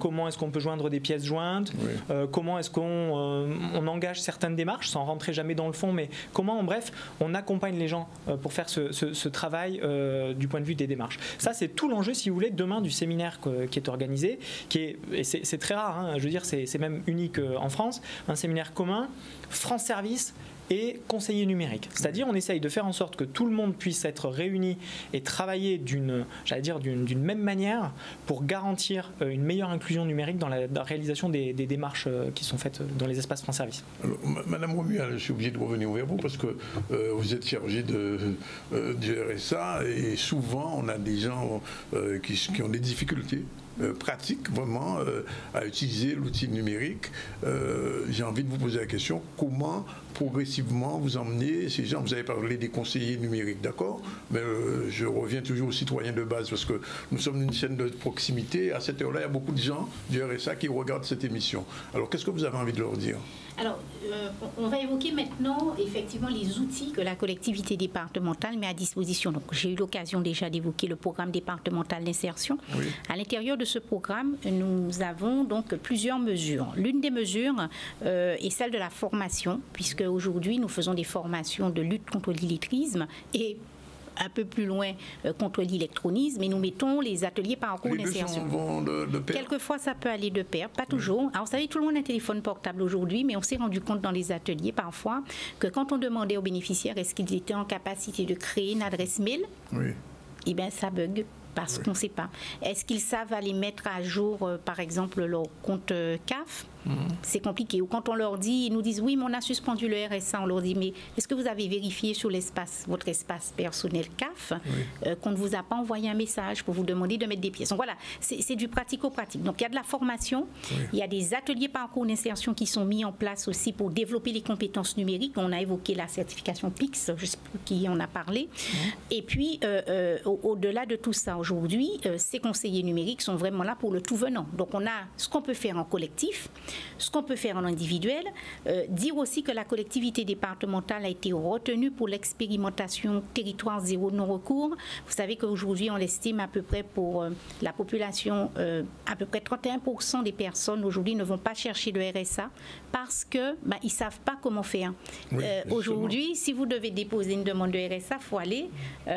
comment est-ce qu'on peut joindre des pièces jointes, oui. Comment est-ce qu'on engage certaines démarches sans rentrer jamais dans le fond, mais comment en bref on accompagne les gens pour faire ce travail du point de vue des démarches. Ça c'est tout l'enjeu si vous voulez demain du séminaire qui est organisé, et c'est très rare, hein, je veux dire c'est même unique en France, un séminaire commun, France Service et conseiller numérique. C'est-à-dire on essaye de faire en sorte que tout le monde puisse être réuni et travailler d'une même manière pour garantir une meilleure inclusion numérique dans la réalisation des démarches qui sont faites dans les espaces France Service. Alors, Madame Romuald, je suis obligé de revenir vers vous parce que vous êtes chargée du RSA et souvent on a des gens qui ont des difficultés pratique vraiment à utiliser l'outil numérique. J'ai envie de vous poser la question, comment progressivement progressivement vous emmenez ces gens. Vous avez parlé des conseillers numériques, d'accord, mais je reviens toujours aux citoyens de base parce que nous sommes une chaîne de proximité. À cette heure-là, il y a beaucoup de gens du RSA qui regardent cette émission. Alors, qu'est-ce que vous avez envie de leur dire? Alors, on va évoquer maintenant effectivement les outils que la collectivité départementale met à disposition. Donc, j'ai eu l'occasion déjà d'évoquer le programme départemental d'insertion. Oui. À l'intérieur de ce programme, nous avons donc plusieurs mesures. L'une des mesures est celle de la formation, puisque aujourd'hui nous faisons des formations de lutte contre l'illettrisme et un peu plus loin contre l'électronisme, et nous mettons les ateliers parcours d'insertion. Quelquefois, ça peut aller de pair, pas toujours. Alors, vous savez, tout le monde a un téléphone portable aujourd'hui, mais on s'est rendu compte dans les ateliers, parfois, que quand on demandait aux bénéficiaires est-ce qu'ils étaient en capacité de créer une adresse mail, eh bien, ça bug. Parce qu'on ne sait pas. Est-ce qu'ils savent aller mettre à jour, par exemple, leur compte CAF? C'est compliqué. Ou quand on leur dit, ils nous disent, oui, mais on a suspendu le RSA, on leur dit, mais est-ce que vous avez vérifié sur votre espace personnel CAF qu'on ne vous a pas envoyé un message pour vous demander de mettre des pièces? Donc voilà, c'est du pratico-pratique. Donc il y a de la formation, il y a des ateliers parcours d'insertion qui sont mis en place aussi pour développer les compétences numériques. On a évoqué la certification PIX, je sais plus qui en a parlé. Et puis, au-delà de tout ça, aujourd'hui, ces conseillers numériques sont vraiment là pour le tout venant. Donc on a ce qu'on peut faire en collectif, ce qu'on peut faire en individuel. Dire aussi que la collectivité départementale a été retenue pour l'expérimentation territoire zéro non-recours. Vous savez qu'aujourd'hui, on l'estime à peu près pour la population, à peu près 31% des personnes aujourd'hui ne vont pas chercher le RSA parce qu'ils ne savent pas comment faire. Aujourd'hui, si vous devez déposer une demande de RSA, il faut aller,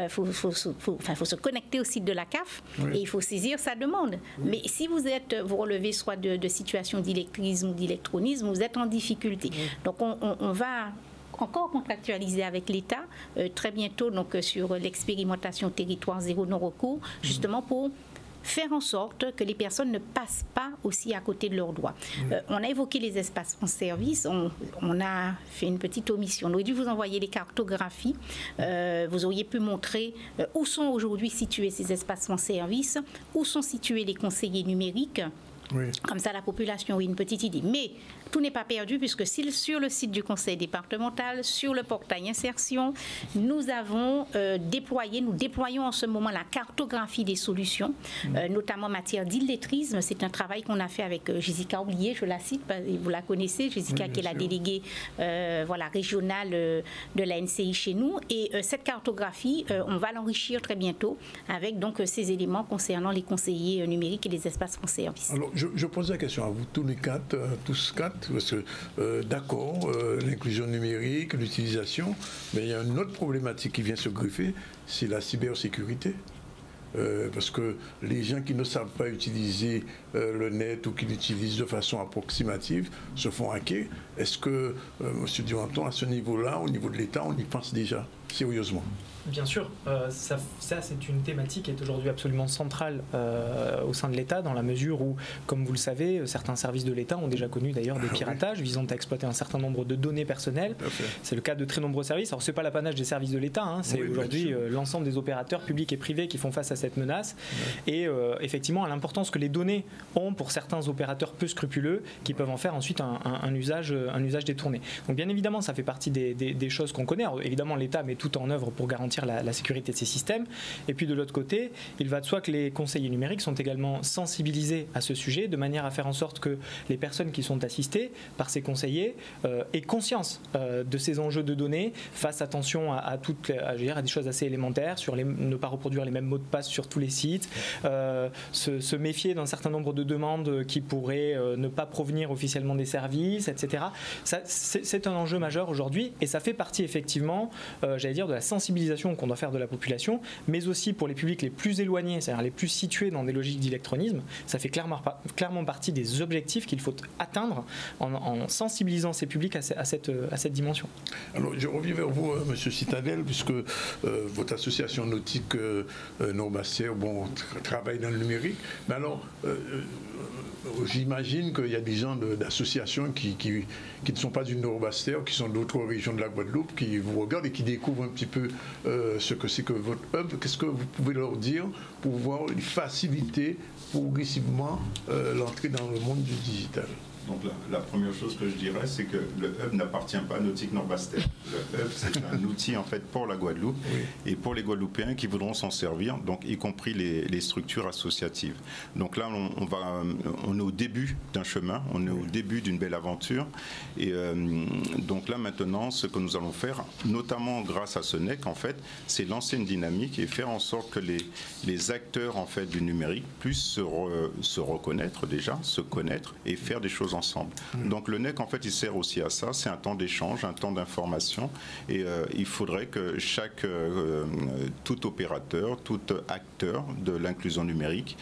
faut se connecter au site de la CAF et il faut saisir sa demande. Mais si vous relevez soit de situation d'électrisme ou d'électronisme, vous êtes en difficulté. Donc on va encore contractualiser avec l'État très bientôt donc, sur l'expérimentation territoire zéro non-recours, justement pour faire en sorte que les personnes ne passent pas aussi à côté de leurs droits. On a évoqué les espaces en service, on a fait une petite omission. On aurait dû vous envoyer les cartographies. Vous auriez pu montrer où sont aujourd'hui situés ces espaces en service, où sont situés les conseillers numériques. Comme ça, la population a une petite idée. Mais tout n'est pas perdu puisque sur le site du conseil départemental, sur le portail insertion, nous déployons en ce moment la cartographie des solutions, notamment en matière d'illettrisme. C'est un travail qu'on a fait avec Jessica Oublié, je la cite, vous la connaissez, Jessica qui est la déléguée régionale de la NCI chez nous. Et cette cartographie, on va l'enrichir très bientôt avec donc ces éléments concernant les conseillers numériques et les espaces en service. Alors, je pose la question à vous, tous quatre, parce que d'accord, l'inclusion numérique, l'utilisation, mais il y a une autre problématique qui vient se greffer, c'est la cybersécurité. Parce que les gens qui ne savent pas utiliser le net ou qui l'utilisent de façon approximative se font hacker. Est-ce que, M. Duranton, à ce niveau-là, au niveau de l'État, on y pense déjà sérieusement? Bien sûr, ça c'est une thématique qui est aujourd'hui absolument centrale au sein de l'État, dans la mesure où, comme vous le savez, certains services de l'État ont déjà connu d'ailleurs des piratages visant à exploiter un certain nombre de données personnelles. C'est le cas de très nombreux services. Alors ce n'est pas l'apanage des services de l'État, c'est aujourd'hui l'ensemble des opérateurs publics et privés qui font face à cette menace. Et effectivement, à l'importance que les données ont pour certains opérateurs peu scrupuleux qui peuvent en faire ensuite un usage détourné. Donc bien évidemment, ça fait partie des choses qu'on connaît. Alors, évidemment, l'État met tout en œuvre pour garantir la sécurité de ces systèmes. Et puis de l'autre côté, il va de soi que les conseillers numériques sont également sensibilisés à ce sujet, de manière à faire en sorte que les personnes qui sont assistées par ces conseillers aient conscience de ces enjeux de données, fassent attention à des choses assez élémentaires, sur ne pas reproduire les mêmes mots de passe sur tous les sites, se méfier d'un certain nombre de demandes qui pourraient ne pas provenir officiellement des services, etc. C'est un enjeu majeur aujourd'hui et ça fait partie effectivement, de la sensibilisation qu'on doit faire de la population, mais aussi pour les publics les plus éloignés, c'est-à-dire les plus situés dans des logiques d'électronisme. Ça fait clairement partie des objectifs qu'il faut atteindre en sensibilisant ces publics à cette dimension. Alors, je reviens vers vous, M. Citadel, puisque votre association nautique Norbaster travaille dans le numérique. Mais alors, j'imagine qu'il y a des gens d'associations qui ne sont pas du Norbaster, qui sont d'autres régions de la Guadeloupe, qui vous regardent et qui découvrent un petit peu ce que c'est que votre œuvre. Qu'est-ce que vous pouvez leur dire pour pouvoir faciliter progressivement l'entrée dans le monde du digital? Donc la première chose que je dirais, c'est que le hub n'appartient pas à Nautique Nord-Basse-Terre. Le hub, c'est un outil en fait pour la Guadeloupe et pour les Guadeloupéens qui voudront s'en servir, donc y compris les structures associatives. Donc là, on est au début d'un chemin, on est au début d'une belle aventure. Et donc là, maintenant, ce que nous allons faire, notamment grâce à ce NEC, en fait, c'est lancer une dynamique et faire en sorte que les acteurs en fait du numérique puissent se reconnaître déjà, se connaître et faire des choses ensemble. Donc le NEC, en fait, il sert aussi à ça. C'est un temps d'échange, un temps d'information. Et il faudrait que tout opérateur, tout acteur de l'inclusion numérique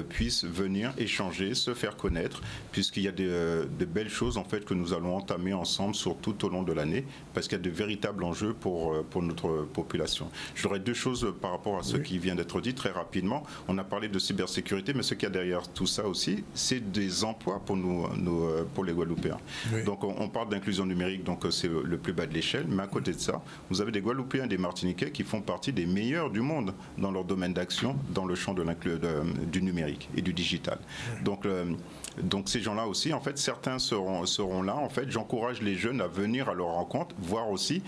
puisse venir échanger, se faire connaître, puisqu'il y a de belles choses en fait que nous allons entamer ensemble tout au long de l'année, parce qu'il y a de véritables enjeux pour notre population. J'aurais deux choses par rapport à ce qui vient d'être dit très rapidement. On a parlé de cybersécurité, mais ce qu'il y a derrière tout ça aussi, c'est des emplois pour les Guadeloupéens. Donc on parle d'inclusion numérique, donc c'est le plus bas de l'échelle, mais à côté de ça, vous avez des Guadeloupéens et des Martiniquais qui font partie des meilleurs du monde dans leur domaine d'action, dans le champ du numérique et du digital. Donc ces gens-là aussi, en fait, certains seront là. En fait, j'encourage les jeunes à venir à leur rencontre, voir aussi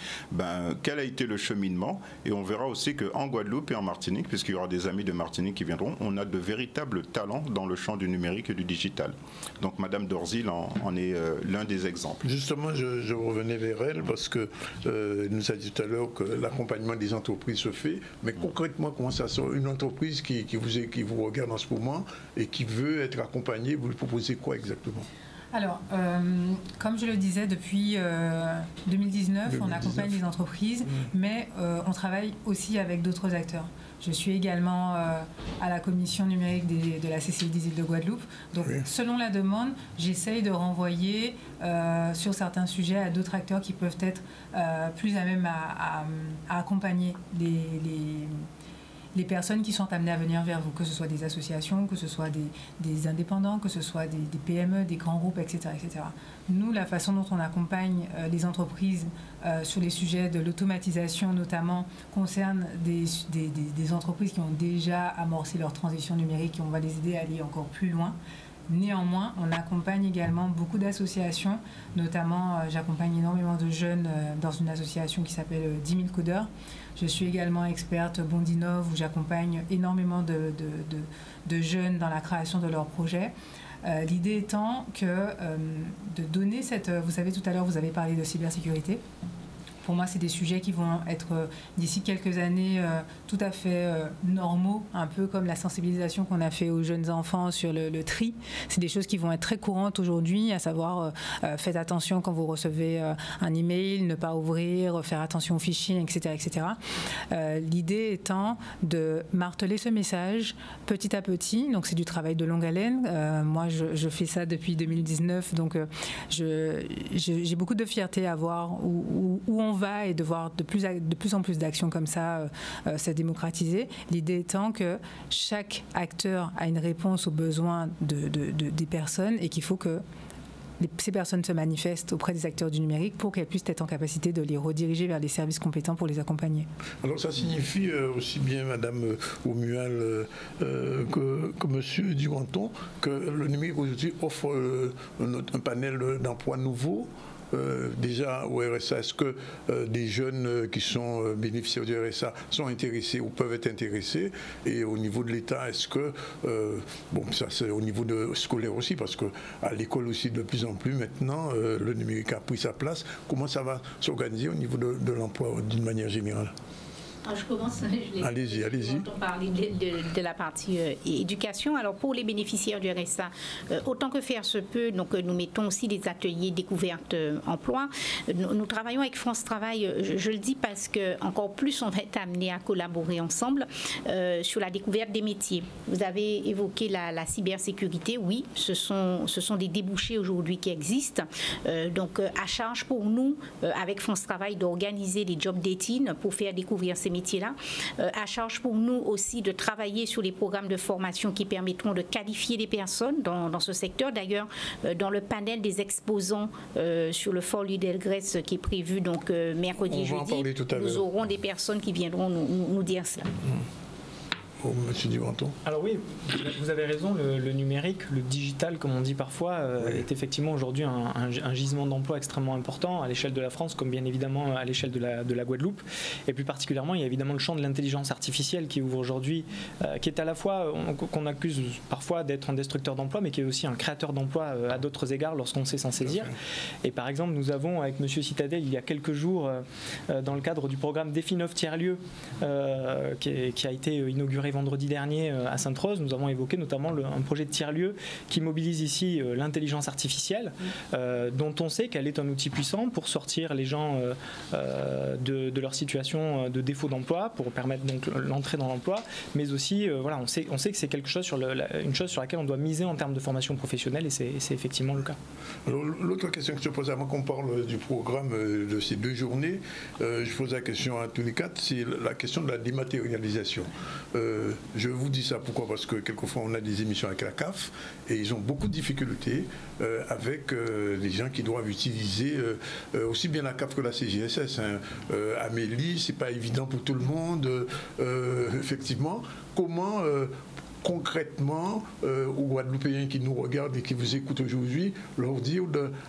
quel a été le cheminement. Et on verra aussi qu'en Guadeloupe et en Martinique, puisqu'il y aura des amis de Martinique qui viendront, on a de véritables talents dans le champ du numérique et du digital. Donc Madame Dorzil en est l'un des exemples. Justement, je revenais vers elle parce que nous a dit tout à l'heure que l'accompagnement des entreprises se fait. Mais concrètement, comment ça se passe? Une entreprise qui vous regarde en ce moment et qui veut être accompagnée, vous lui proposez quoi exactement? Alors, comme je le disais, depuis 2019, on accompagne les entreprises, mais on travaille aussi avec d'autres acteurs. Je suis également à la commission numérique de la CCI des îles de Guadeloupe. Donc, selon la demande, j'essaye de renvoyer sur certains sujets à d'autres acteurs qui peuvent être plus à même à accompagner les personnes qui sont amenées à venir vers vous, que ce soit des associations, que ce soit des indépendants, que ce soit des PME, des grands groupes, etc., etc. Nous, la façon dont on accompagne les entreprises sur les sujets de l'automatisation, notamment, concerne des entreprises qui ont déjà amorcé leur transition numérique et on va les aider à aller encore plus loin. Néanmoins, on accompagne également beaucoup d'associations, notamment j'accompagne énormément de jeunes dans une association qui s'appelle 10 000 codeurs. Je suis également experte Bondinov où j'accompagne énormément de jeunes dans la création de leurs projets. L'idée étant que de donner vous savez, tout à l'heure, vous avez parlé de cybersécurité. Pour moi, c'est des sujets qui vont être, d'ici quelques années, tout à fait normaux, un peu comme la sensibilisation qu'on a fait aux jeunes enfants sur le tri. C'est des choses qui vont être très courantes aujourd'hui, à savoir, faites attention quand vous recevez un email, ne pas ouvrir, faire attention au phishing, etc. etc. L'idée étant de marteler ce message petit à petit. Donc, c'est du travail de longue haleine. Moi, je fais ça depuis 2019, donc j'ai beaucoup de fierté à voir où on va et de voir de plus en plus d'actions comme ça se démocratiser. L'idée étant que chaque acteur a une réponse aux besoins des personnes et qu'il faut que ces personnes se manifestent auprès des acteurs du numérique pour qu'elles puissent être en capacité de les rediriger vers les services compétents pour les accompagner. Alors ça signifie aussi bien Madame Omual que Monsieur Duranton que le numérique aujourd'hui offre un panel d'emplois nouveaux. Déjà au RSA, est-ce que des jeunes qui sont bénéficiaires du RSA sont intéressés ou peuvent être intéressés? Et au niveau de l'État, est-ce que, bon, ça c'est au niveau scolaire aussi, parce qu'à l'école aussi de plus en plus maintenant, le numérique a pris sa place. Comment ça va s'organiser au niveau de l'emploi d'une manière générale? Alors, je commence. Allez-y. On parlait de la partie éducation. Alors, pour les bénéficiaires du RSA, autant que faire se peut, donc nous mettons aussi des ateliers découverte emploi. Nous travaillons avec France Travail, je le dis parce que encore plus on va être amené à collaborer ensemble sur la découverte des métiers. Vous avez évoqué la cybersécurité. Oui, ce sont des débouchés aujourd'hui qui existent. Donc, à charge pour nous, avec France Travail, d'organiser des job dating pour faire découvrir ces métiers-là. À charge pour nous aussi de travailler sur les programmes de formation qui permettront de qualifier les personnes dans ce secteur. D'ailleurs, dans le panel des exposants sur le Fort Louis-Delgrès qui est prévu donc mercredi et jeudi, nous aurons des personnes qui viendront nous dire cela. Monsieur Duranton. Alors oui, vous avez raison, le numérique, le digital, comme on dit parfois, est effectivement aujourd'hui un gisement d'emploi extrêmement important à l'échelle de la France, comme bien évidemment à l'échelle de la Guadeloupe. Et plus particulièrement, il y a évidemment le champ de l'intelligence artificielle qui ouvre aujourd'hui, qui est à la fois, qu'on accuse parfois d'être un destructeur d'emploi, mais qui est aussi un créateur d'emploi à d'autres égards lorsqu'on sait s'en saisir. Et par exemple, nous avons, avec Monsieur Citadel, il y a quelques jours, dans le cadre du programme Définov Tiers-Lieu, qui a été inauguré vendredi dernier à Sainte-Rose, nous avons évoqué notamment un projet de tiers-lieu qui mobilise ici l'intelligence artificielle, dont on sait qu'elle est un outil puissant pour sortir les gens de leur situation de défaut d'emploi, pour permettre donc l'entrée dans l'emploi, mais aussi, voilà, on sait que c'est quelque chose une chose sur laquelle on doit miser en termes de formation professionnelle, et c'est effectivement le cas. Alors, l'autre question que je pose avant qu'on parle du programme de ces 2 journées, je pose la question à tous les 4, c'est la question de la dématérialisation. Je vous dis ça pourquoi? Parce que quelquefois on a des émissions avec la CAF et ils ont beaucoup de difficultés avec les gens qui doivent utiliser aussi bien la CAF que la CGSS. Amélie, c'est pas évident pour tout le monde, effectivement. Comment concrètement aux Guadeloupéens qui nous regardent et qui vous écoutent aujourd'hui, leur dire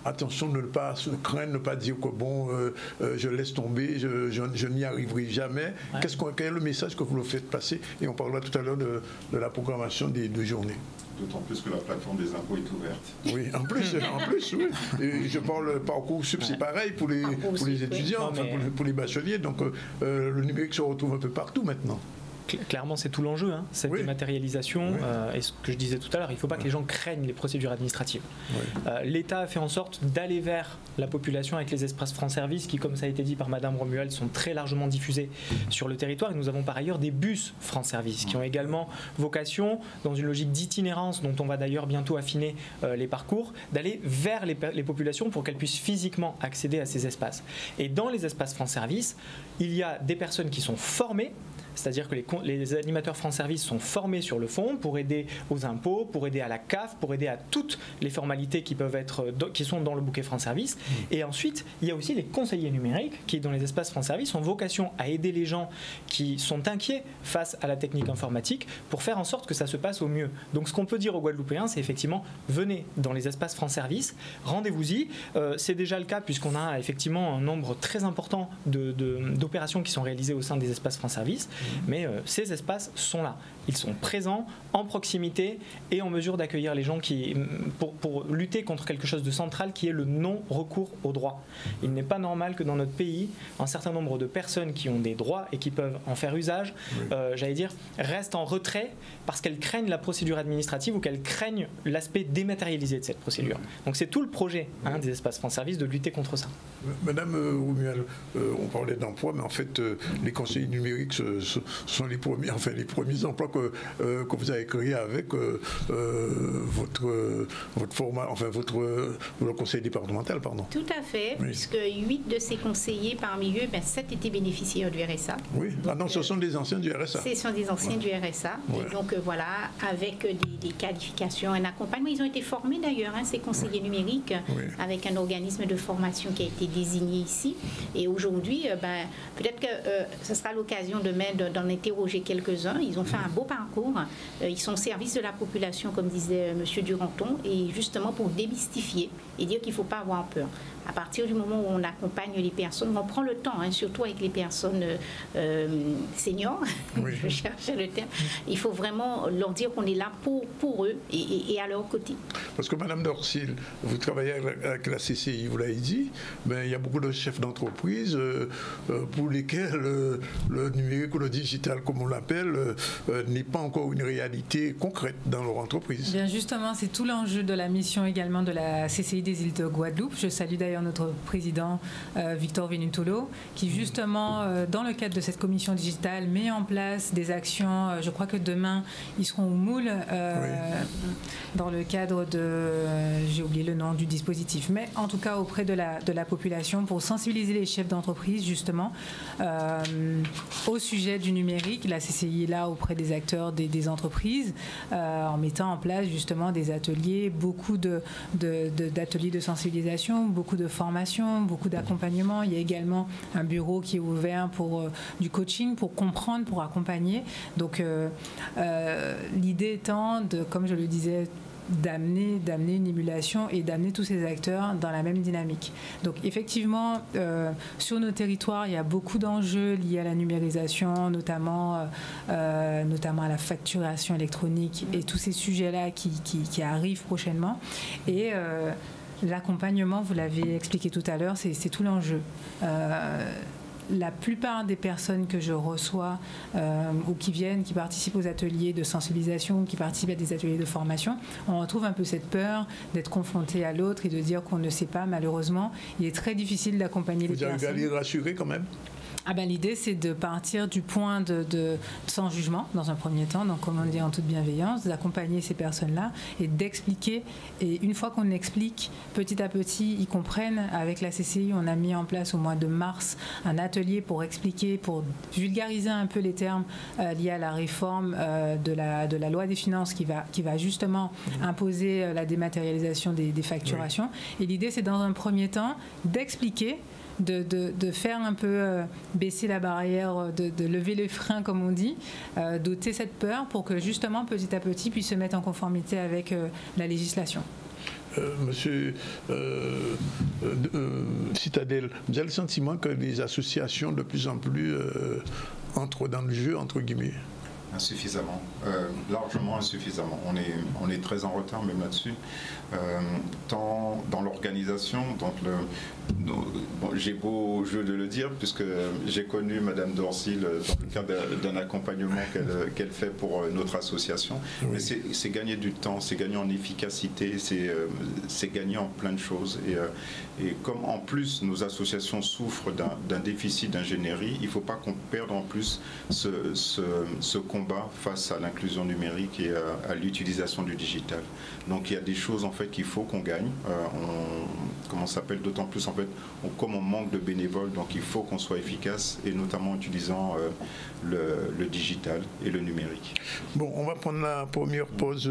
attention, ne pas se craindre, ne pas dire que bon, je laisse tomber, je n'y arriverai jamais. Quel est le message que vous leur faites passer? Et on parlera tout à l'heure de la programmation des 2 journées. D'autant plus que la plateforme des impôts est ouverte. Oui, en plus, oui. Et je parle Parcoursup, c'est pareil pour les étudiants, enfin, pour les bacheliers. Donc le numérique se retrouve un peu partout maintenant. Clairement, c'est tout l'enjeu, cette dématérialisation. Et ce que je disais tout à l'heure, il ne faut pas que les gens craignent les procédures administratives. L'État a fait en sorte d'aller vers la population avec les espaces France Service qui, comme ça a été dit par Madame Romuald, sont très largement diffusés sur le territoire. Et nous avons par ailleurs des bus France Service qui ont également vocation, dans une logique d'itinérance dont on va d'ailleurs bientôt affiner les parcours, d'aller vers les populations pour qu'elles puissent physiquement accéder à ces espaces. Et dans les espaces France Service, il y a des personnes qui sont formées, c'est-à-dire que les animateurs France Service sont formés sur le fond pour aider aux impôts, pour aider à la CAF, pour aider à toutes les formalités qui sont dans le bouquet France Service. Et ensuite, il y a aussi les conseillers numériques qui, dans les espaces France Service, ont vocation à aider les gens qui sont inquiets face à la technique informatique pour faire en sorte que ça se passe au mieux. Donc ce qu'on peut dire aux Guadeloupéens, c'est effectivement, venez dans les espaces France Service, rendez-vous-y. C'est déjà le cas puisqu'on a effectivement un nombre très important d'opérations qui sont réalisées au sein des espaces France Service. Mais ces espaces sont là. Ils sont présents, en proximité et en mesure d'accueillir les gens pour lutter contre quelque chose de central qui est le non-recours aux droits. Il n'est pas normal que dans notre pays, un certain nombre de personnes qui ont des droits et qui peuvent en faire usage, j'allais dire, restent en retrait parce qu'elles craignent la procédure administrative ou qu'elles craignent l'aspect dématérialisé de cette procédure. Donc c'est tout le projet des espaces France Service de lutter contre ça. Madame Romuald, on parlait d'emploi, mais en fait, les conseillers numériques sont les premiers emplois que vous avez créés avec votre conseil départemental, pardon. Tout à fait, puisque 8 de ces conseillers, parmi eux, 7 étaient bénéficiaires du RSA. Oui, donc, ce sont des anciens du RSA. Ce sont des anciens du RSA. Et donc voilà, avec des qualifications, un accompagnement. Ils ont été formés d'ailleurs, ces conseillers numériques, avec un organisme de formation qui a été désigné ici. Et aujourd'hui, peut-être que ce sera l'occasion demain d'en interroger quelques-uns. Ils ont fait un beau parcours. Ils sont au service de la population, comme disait M. Duranton, et justement pour démystifier et dire qu'il ne faut pas avoir peur. À partir du moment où on accompagne les personnes, on prend le temps, surtout avec les personnes seniors, je cherchais le terme, il faut vraiment leur dire qu'on est là pour eux et à leur côté. Parce que Mme Dorsil, vous travaillez avec la CCI, vous l'avez dit, il y a beaucoup de chefs d'entreprise pour lesquels le numérique ou le digital, comme on l'appelle, n'est pas encore une réalité concrète dans leur entreprise. Bien justement, c'est tout l'enjeu de la mission également de la CCI des îles de Guadeloupe. Je salue d'ailleurs notre président Victor Venutolo, qui justement, dans le cadre de cette commission digitale, met en place des actions. Je crois que demain, ils seront au Moule dans le cadre de... j'ai oublié le nom du dispositif, mais en tout cas auprès de la population pour sensibiliser les chefs d'entreprise justement au sujet du numérique, la CCI est là auprès des acteurs des entreprises en mettant en place justement des ateliers, beaucoup d'ateliers de sensibilisation, beaucoup de formation, beaucoup d'accompagnement. Il y a également un bureau qui est ouvert pour du coaching, pour comprendre, pour accompagner. Donc l'idée étant, comme je le disais, d'amener une émulation et d'amener tous ces acteurs dans la même dynamique. Donc effectivement, sur nos territoires, il y a beaucoup d'enjeux liés à la numérisation, notamment à la facturation électronique et tous ces sujets-là qui arrivent prochainement. Et l'accompagnement, vous l'avez expliqué tout à l'heure, c'est tout l'enjeu. La plupart des personnes que je reçois ou qui viennent, qui participent aux ateliers de sensibilisation, qui participent à des ateliers de formation, on retrouve un peu cette peur d'être confronté à l'autre et de dire qu'on ne sait pas. Malheureusement, il est très difficile d'accompagner les personnes. Vous arrivez à les rassurer quand même? L'idée, c'est de partir du point de sans jugement, dans un premier temps, donc comme on dit en toute bienveillance, d'accompagner ces personnes-là et d'expliquer. Et une fois qu'on explique, petit à petit, ils comprennent. Avec la CCI, on a mis en place au mois de mars un atelier pour expliquer, pour vulgariser un peu les termes liés à la réforme de la loi des finances qui va justement imposer la dématérialisation des facturations. Oui. Et l'idée, c'est dans un premier temps d'expliquer, de faire un peu baisser la barrière, de lever les freins, comme on dit, d'ôter cette peur pour que justement, petit à petit, puisse se mettre en conformité avec la législation. Monsieur Citadel, vous avez le sentiment que les associations de plus en plus entrent dans le jeu, entre guillemets? Insuffisamment, largement insuffisamment. On est très en retard même là-dessus, tant dans l'organisation, j'ai beau jeu de le dire, puisque j'ai connu Madame Dorsil dans le cadre d'un accompagnement qu'elle fait pour notre association. Oui. Mais c'est gagner du temps, c'est gagner en efficacité, c'est gagner en plein de choses. Et comme en plus nos associations souffrent d'un déficit d'ingénierie, il ne faut pas qu'on perde en plus ce combat face à l'inclusion numérique et à l'utilisation du digital. Donc il y a des choses en fait qu'il faut qu'on gagne. Comment ça s'appelle, d'autant plus en fait, comme on manque de bénévoles, donc il faut qu'on soit efficace et notamment en utilisant le digital et le numérique. Bon, on va prendre la première pause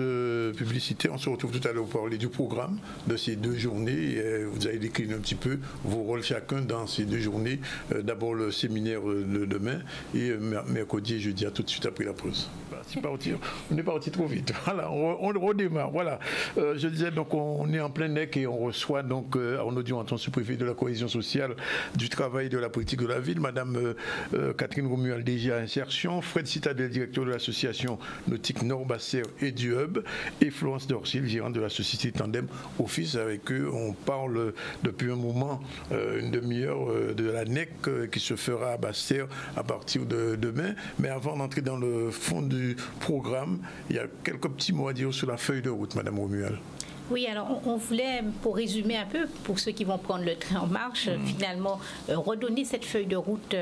publicité. On se retrouve tout à l'heure pour parler du programme de ces 2 journées. Vous allez décliner un petit peu vos rôles chacun dans ces 2 journées. D'abord le séminaire de demain et mercredi et jeudi, à tout de suite après la pause. On est parti trop vite. Voilà, on redémarre. Voilà. Je disais donc on est en plein nec et on reçoit donc en audio en tant que sous-préfet de la cohésion sociale, du travail et de la politique de la ville, Madame Catherine Romuald, DG à Insertion, Fred Citadel, directeur de l'association nautique Nord-Basser et du Hub, et Florence Dorsil, gérante de la société Tandem Office. Avec eux, on parle depuis un moment, une demi-heure, de la NEC qui se fera à Basser à partir de demain. Mais avant d'entrer dans le fond du programme, il y a quelques petits mots à dire sur la feuille de route, Madame Romuald. Oui, alors on voulait, pour résumer un peu, pour ceux qui vont prendre le train en marche, finalement, redonner cette feuille de route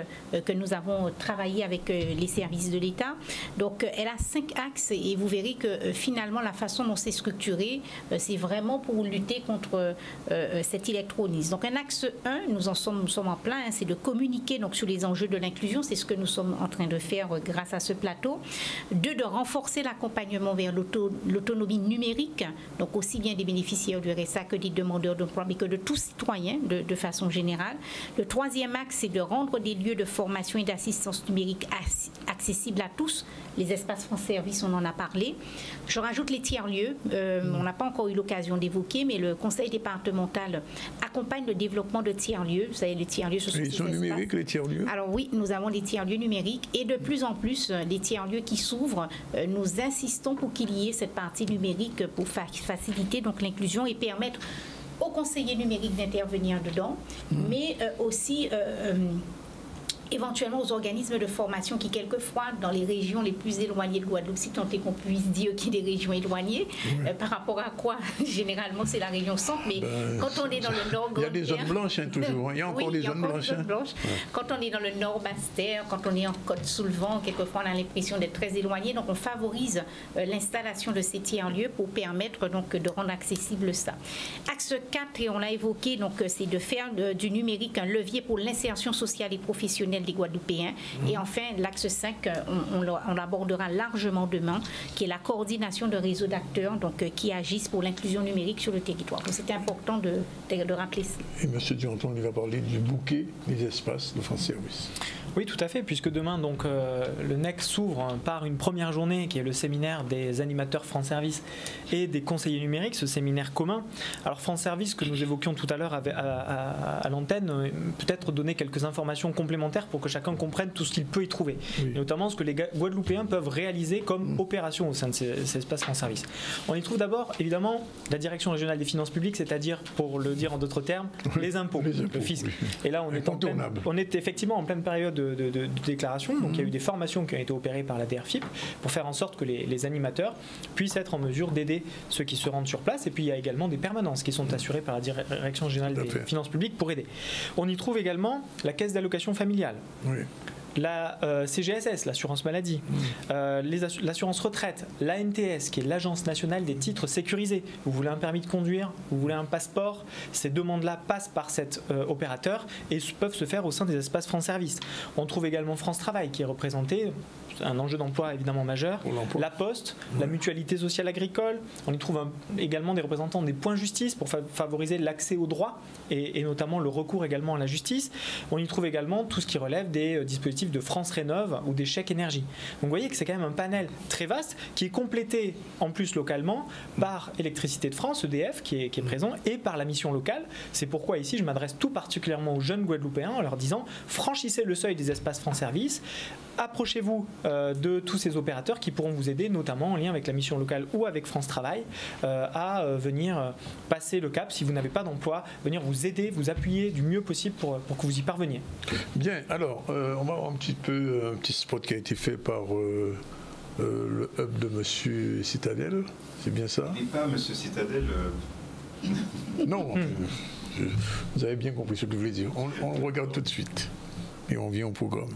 que nous avons travaillée avec les services de l'État. Donc, elle a 5 axes et vous verrez que finalement, la façon dont c'est structuré, c'est vraiment pour lutter contre cet illectronisme. Donc, un axe 1, nous sommes en plein, c'est de communiquer donc, sur les enjeux de l'inclusion. C'est ce que nous sommes en train de faire grâce à ce plateau. 2, de renforcer l'accompagnement vers l'autonomie numérique, donc aussi bien des bénéficiaires du RSA que des demandeurs d'emploi, mais que de tous citoyens de façon générale. Le 3e axe, c'est de rendre des lieux de formation et d'assistance numérique accessibles à tous. Les espaces France Service, on en a parlé. Je rajoute les tiers-lieux. On n'a pas encore eu l'occasion d'évoquer, mais le conseil départemental accompagne le développement de tiers-lieux. Vous savez, les tiers-lieux, ce sont ils sont numériques, les tiers-lieux? Alors oui, nous avons des tiers-lieux numériques et de plus en plus, les tiers-lieux qui s'ouvrent, nous insistons pour qu'il y ait cette partie numérique pour faciliter donc l'inclusion et permettre aux conseillers numériques d'intervenir dedans, mais aussi éventuellement aux organismes de formation qui, quelquefois, dans les régions les plus éloignées de Guadeloupe, si tant est qu'on puisse dire qu'il y a des régions éloignées, par rapport à quoi, généralement, c'est la région centre, mais quand on est dans le nord... Il y a des zones blanches, hein, toujours. Il y a encore des zones blanches. Quand on est dans le nord Basse-Terre, quand on est en Côte-sous-le-Vent, quelquefois, on a l'impression d'être très éloigné, donc on favorise l'installation de ces tiers-lieux pour permettre donc de rendre accessible ça. Axe 4, et on l'a évoqué, donc c'est de faire du numérique un levier pour l'insertion sociale et professionnelle professionnels des Guadeloupéens. Et enfin, l'axe 5, on l'abordera largement demain, qui est la coordination de réseaux d'acteurs qui agissent pour l'inclusion numérique sur le territoire. Donc c'est important de rappeler ça. Et M. Duranton, il va parler du bouquet des espaces de France Service. Oui, tout à fait, puisque demain, donc, le NEC s'ouvre par une première journée qui est le séminaire des animateurs France Service et des conseillers numériques, ce séminaire commun. Alors France Service, que nous évoquions tout à l'heure à l'antenne, peut-être donner quelques informations complémentaires pour que chacun comprenne tout ce qu'il peut y trouver, notamment ce que les Guadeloupéens peuvent réaliser comme opération au sein de ces espaces France Service. On y trouve d'abord, évidemment, la Direction régionale des finances publiques, c'est-à-dire, pour le dire en d'autres termes, les impôts, le fisc. Et là, on est effectivement en pleine période de déclaration, donc il y a eu des formations qui ont été opérées par la DRFIP pour faire en sorte que les animateurs puissent être en mesure d'aider ceux qui se rendent sur place, et puis il y a également des permanences qui sont assurées par la Direction générale des finances publiques pour aider. On y trouve également la caisse d'allocation familiale. La CGSS, l'assurance maladie, l'assurance retraite, l'ANTS, qui est l'Agence nationale des titres sécurisés. Vous voulez un permis de conduire, vous voulez un passeport, ces demandes-là passent par cet opérateur et peuvent se faire au sein des espaces France Service. On trouve également France Travail, qui est représenté, un enjeu d'emploi évidemment majeur, la Poste, la Mutualité sociale agricole. On y trouve également des représentants des points justice pour favoriser l'accès aux droits et notamment le recours également à la justice. On y trouve également tout ce qui relève des dispositifs de France Rénov ou des chèques énergie. Donc vous voyez que c'est quand même un panel très vaste qui est complété en plus localement par Électricité de France, EDF, qui est présent, et par la mission locale. C'est pourquoi ici je m'adresse tout particulièrement aux jeunes Guadeloupéens en leur disant: franchissez le seuil des espaces France Service, approchez-vous de tous ces opérateurs qui pourront vous aider, notamment en lien avec la mission locale ou avec France Travail, à venir passer le cap si vous n'avez pas d'emploi, venir vous aider, vous appuyer du mieux possible pour que vous y parveniez. Bien, alors on va voir un petit spot qui a été fait par le hub de Monsieur Citadel, c'est bien ça? Il n'est pas Monsieur Citadel. Non, vous avez bien compris ce que je voulais dire. On regarde tout de suite et on vient au programme.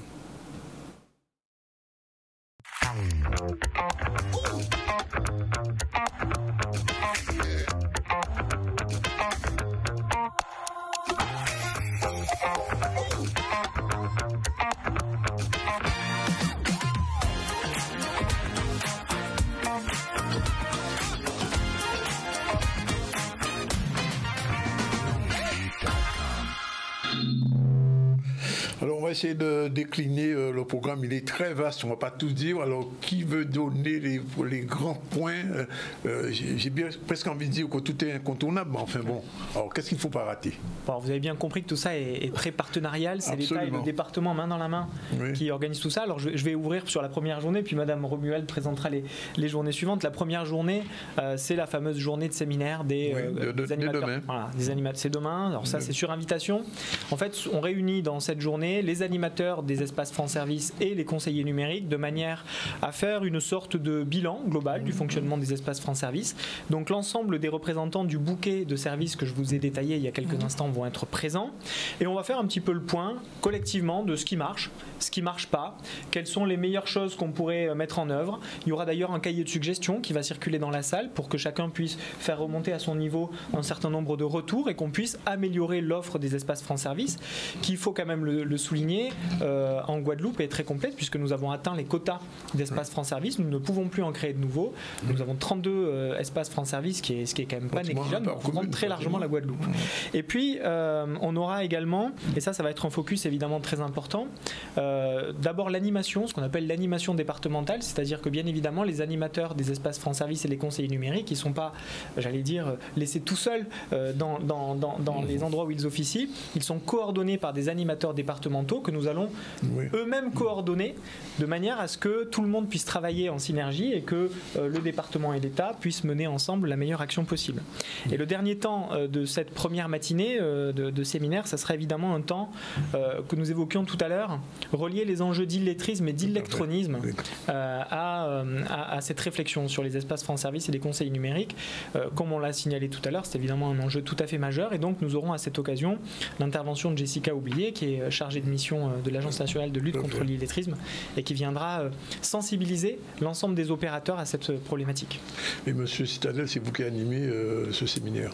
Alors on va essayer de décliner le programme, il est très vaste, on ne va pas tout dire. Alors qui veut donner les grands points? J'ai bien presque envie de dire que tout est incontournable, mais enfin bon, alors qu'est-ce qu'il ne faut pas rater? Bon, vous avez bien compris que tout ça est très partenarial, c'est l'État et le département main dans la main qui organisent tout ça. Alors je vais ouvrir sur la première journée, puis Madame Romuald présentera les journées suivantes. La première journée, c'est la fameuse journée de séminaire des animateurs. Demain. Voilà, des animateurs, c'est demain, alors ça c'est sur invitation. En fait, on réunit dans cette journée les animateurs des espaces France Service et les conseillers numériques de manière à faire une sorte de bilan global du fonctionnement des espaces France Service. Donc l'ensemble des représentants du bouquet de services que je vous ai détaillé il y a quelques instants vont être présents et on va faire un petit peu le point collectivement de ce qui marche pas, quelles sont les meilleures choses qu'on pourrait mettre en œuvre. Il y aura d'ailleurs un cahier de suggestions qui va circuler dans la salle pour que chacun puisse faire remonter à son niveau un certain nombre de retours et qu'on puisse améliorer l'offre des espaces France Service, qu'il faut quand même le souligner, en Guadeloupe est très complète puisque nous avons atteint les quotas d'espaces France Service. Nous ne pouvons plus en créer de nouveaux. Nous avons 32 espaces France Service, ce qui est quand même pas négligeable. On couvre très largement la Guadeloupe. Et puis on aura également, et ça va être un focus évidemment très important, d'abord l'animation, ce qu'on appelle l'animation départementale, c'est-à-dire que bien évidemment les animateurs des espaces France Service et les conseillers numériques, ils ne sont pas, j'allais dire, laissés tout seuls dans les endroits où ils officient. Ils sont coordonnés par des animateurs départementaux que nous allons eux-mêmes coordonner de manière à ce que tout le monde puisse travailler en synergie et que le département et l'État puissent mener ensemble la meilleure action possible. Et le dernier temps de cette première matinée de séminaire, ça sera évidemment un temps que nous évoquions tout à l'heure, relier les enjeux d'illettrisme et d'électronisme à cette réflexion sur les espaces France Service et les conseils numériques. Comme on l'a signalé tout à l'heure, c'est évidemment un enjeu tout à fait majeur et donc nous aurons à cette occasion l'intervention de Jessica Oublié qui est chargée de mission de l'Agence nationale de lutte contre l'illettrisme et qui viendra sensibiliser l'ensemble des opérateurs à cette problématique. Et Monsieur Citadel, c'est vous qui animez ce séminaire?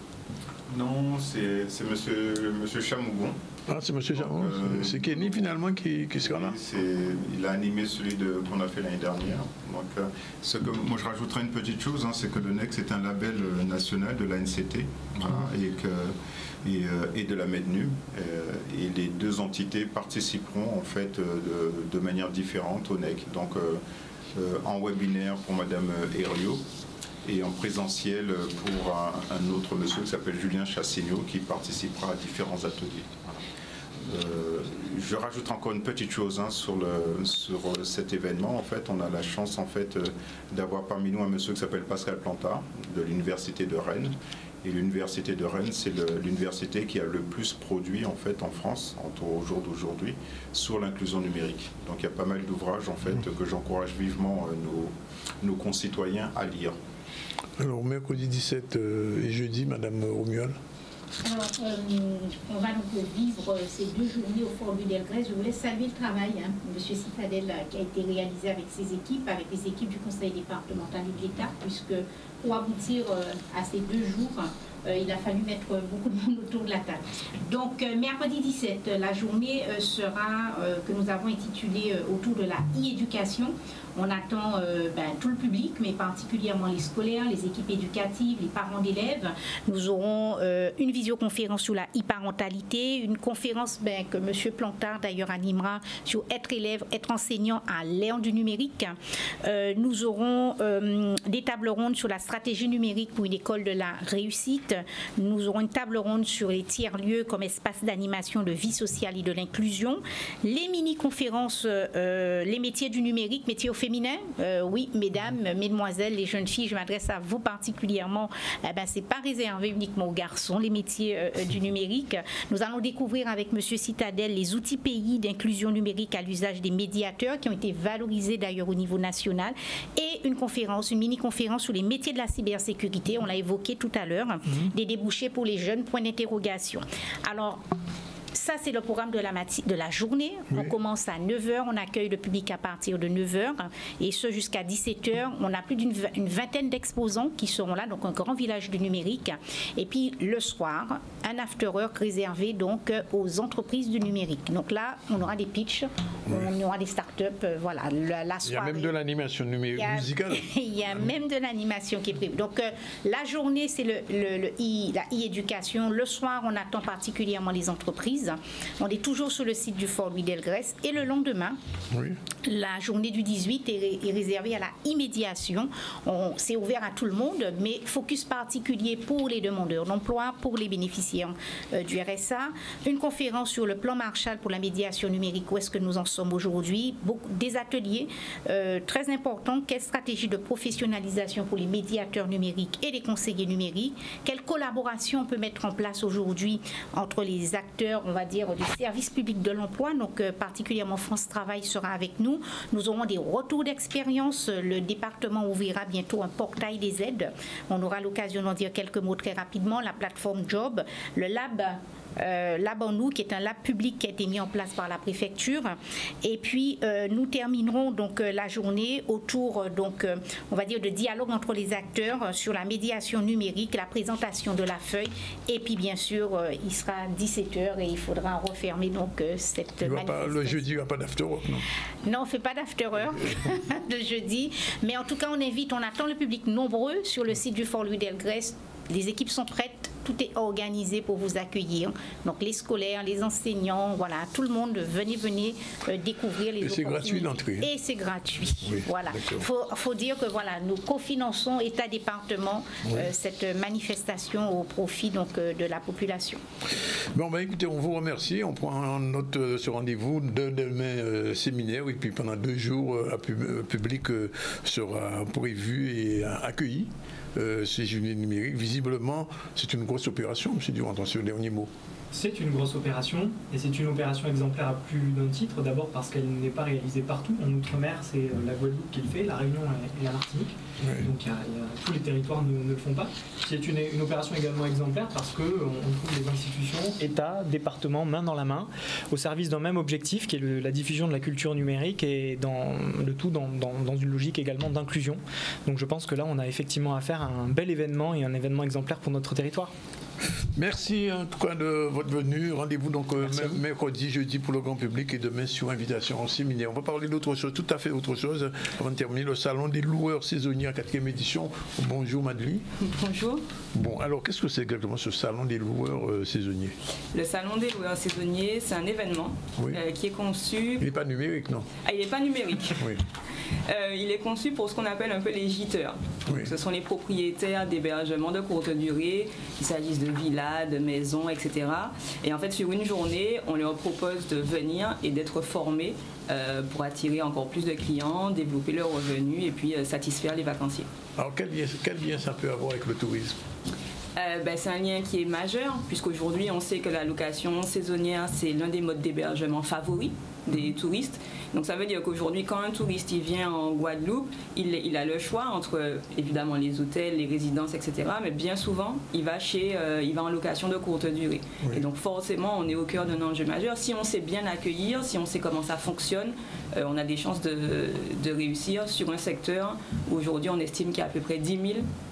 Non, c'est monsieur Chamougon Ah, c'est M. Jaron. C'est Kenny finalement qui sera là. Il a animé celui qu'on a fait l'année dernière. Donc, moi je rajouterais une petite chose, c'est que le NEC c'est un label national de l'ANCT et de la MEDNU. Et les deux entités participeront en fait de manière différente au NEC. Donc en webinaire pour Madame Herriot et en présentiel pour un autre monsieur qui s'appelle Julien Chassigno qui participera à différents ateliers. Je rajoute encore une petite chose sur cet événement. En fait, on a la chance d'avoir parmi nous un monsieur qui s'appelle Pascal Plantard de l'Université de Rennes. Et l'Université de Rennes, c'est l'université qui a le plus produit en fait en France, au jour d'aujourd'hui, sur l'inclusion numérique. Donc il y a pas mal d'ouvrages en fait que j'encourage vivement nos concitoyens à lire. Alors mercredi 17 et jeudi, Madame Romuald. Alors, on va donc vivre ces 2 journées au Fort Louis Delgrès. Je voulais saluer le travail, M. Citadel, qui a été réalisé avec ses équipes, avec les équipes du Conseil départemental et de l'État, puisque pour aboutir à ces 2 jours, il a fallu mettre beaucoup de monde autour de la table. Donc, mercredi 17, la journée sera, que nous avons intitulée autour de la e-éducation. On attend tout le public, mais particulièrement les scolaires, les équipes éducatives, les parents d'élèves. Nous aurons une visioconférence sur la e-parentalité, une conférence que M. Plantard d'ailleurs animera sur être élève, être enseignant à l'ère du numérique. Nous aurons des tables rondes sur la stratégie numérique pour une école de la réussite. Nous aurons une table ronde sur les tiers-lieux comme espace d'animation de vie sociale et de l'inclusion. Les mini-conférences, les métiers du numérique, métiers au féminin. Oui, mesdames, mesdemoiselles, les jeunes filles, je m'adresse à vous particulièrement. Ce n'est pas réservé uniquement aux garçons, les métiers du numérique. Nous allons découvrir avec M. Citadel les outils pays d'inclusion numérique à l'usage des médiateurs qui ont été valorisés d'ailleurs au niveau national. Et une conférence, une mini-conférence sur les métiers de la cybersécurité. On l'a évoqué tout à l'heure. Des débouchés pour les jeunes, point d'interrogation. Alors, ça, c'est le programme de la journée. Oui. On commence à 9h, on accueille le public à partir de 9h et ce jusqu'à 17h. On a plus d'une vingtaine d'exposants qui seront là, donc un grand village du numérique. Et puis le soir, un after-work réservé donc aux entreprises du numérique. Donc là, on aura des pitchs, on aura des startups, voilà. La soirée, il y a même de l'animation numérique musicale. Il y a même de l'animation qui est prévue. Donc la journée, c'est la e-éducation. Le soir, on attend particulièrement les entreprises. On est toujours sur le site du Fort Louis Delgrès et le lendemain, la journée du 18 est réservée à la e-médiation. C'est ouvert à tout le monde, mais focus particulier pour les demandeurs d'emploi, pour les bénéficiaires du RSA. Une conférence sur le plan Marshall pour la médiation numérique, où est-ce que nous en sommes aujourd'hui. Des ateliers très importants. Quelle stratégie de professionnalisation pour les médiateurs numériques et les conseillers numériques? Quelle collaboration on peut mettre en place aujourd'hui entre les acteurs, on va dire, du service public de l'emploi, donc particulièrement France Travail sera avec nous. Nous aurons des retours d'expérience. Le département ouvrira bientôt un portail des aides. On aura l'occasion d'en dire quelques mots très rapidement. La plateforme Job, le Lab en nous, qui est un lab public qui a été mis en place par la préfecture. Et puis nous terminerons donc la journée autour on va dire de dialogue entre les acteurs sur la médiation numérique, la présentation de la feuille et puis bien sûr il sera 17h et il faudra refermer donc cette manifestation. Le jeudi, il n'y a pas d'after-work, non? Non, on ne fait pas d'after-work le jeudi, mais en tout cas on attend le public nombreux sur le site du Fort Louis Delgrès. Les équipes sont prêtes, tout est organisé pour vous accueillir. Donc les scolaires, les enseignants, voilà, tout le monde, venez découvrir les opportunités. Et c'est gratuit l'entrée. Et c'est gratuit. Oui, voilà. Faut dire que voilà, nous cofinançons État-département cette manifestation au profit donc de la population. Bon, écoutez, on vous remercie. On prend en note ce rendez-vous de demain séminaire et puis pendant 2 jours, un public sera prévu et accueilli. Ces journées numériques, visiblement, c'est une grosse opération, M. Durand, dans ce dernier mot. C'est une grosse opération, et c'est une opération exemplaire à plus d'un titre. D'abord parce qu'elle n'est pas réalisée partout. En Outre-mer, c'est la Guadeloupe qui le fait, la Réunion et la Martinique. Oui. Donc tous les territoires ne le font pas. C'est une opération également exemplaire parce qu'on trouve les institutions, État, département, main dans la main, au service d'un même objectif qui est la diffusion de la culture numérique et le tout dans une logique également d'inclusion. Donc je pense que là, on a effectivement affaire à un bel événement et un événement exemplaire pour notre territoire. Merci en tout cas de votre venue. Rendez-vous donc mercredi, jeudi pour le grand public et demain sur invitation aussi. On va parler d'autre chose, tout à fait autre chose. Avant de terminer, le salon des loueurs saisonniers en 4e édition. Bonjour Madeleine. Bonjour. Bon, alors qu'est-ce que c'est exactement ce salon des loueurs saisonniers? Le salon des loueurs saisonniers, c'est un événement qui est conçu... Il n'est pas numérique, non? Il n'est pas numérique. Oui. Il est conçu pour ce qu'on appelle un peu les gîteurs. Oui. Ce sont les propriétaires d'hébergements de courte durée, qu'il s'agisse de villas, de maisons, etc. Et en fait, sur une journée, on leur propose de venir et d'être formés pour attirer encore plus de clients, développer leurs revenus et puis satisfaire les vacanciers. Alors, quel lien ça peut avoir avec le tourisme? C'est un lien qui est majeur, puisqu'aujourd'hui, on sait que la location saisonnière, c'est l'un des modes d'hébergement favoris des touristes. Donc ça veut dire qu'aujourd'hui, quand un touriste il vient en Guadeloupe, il a le choix entre évidemment les hôtels, les résidences, etc. Mais bien souvent, il va en location de courte durée. Oui. Et donc forcément, on est au cœur d'un enjeu majeur. Si on sait bien accueillir, si on sait comment ça fonctionne, on a des chances de réussir sur un secteur où aujourd'hui on estime qu'il y a à peu près 10 000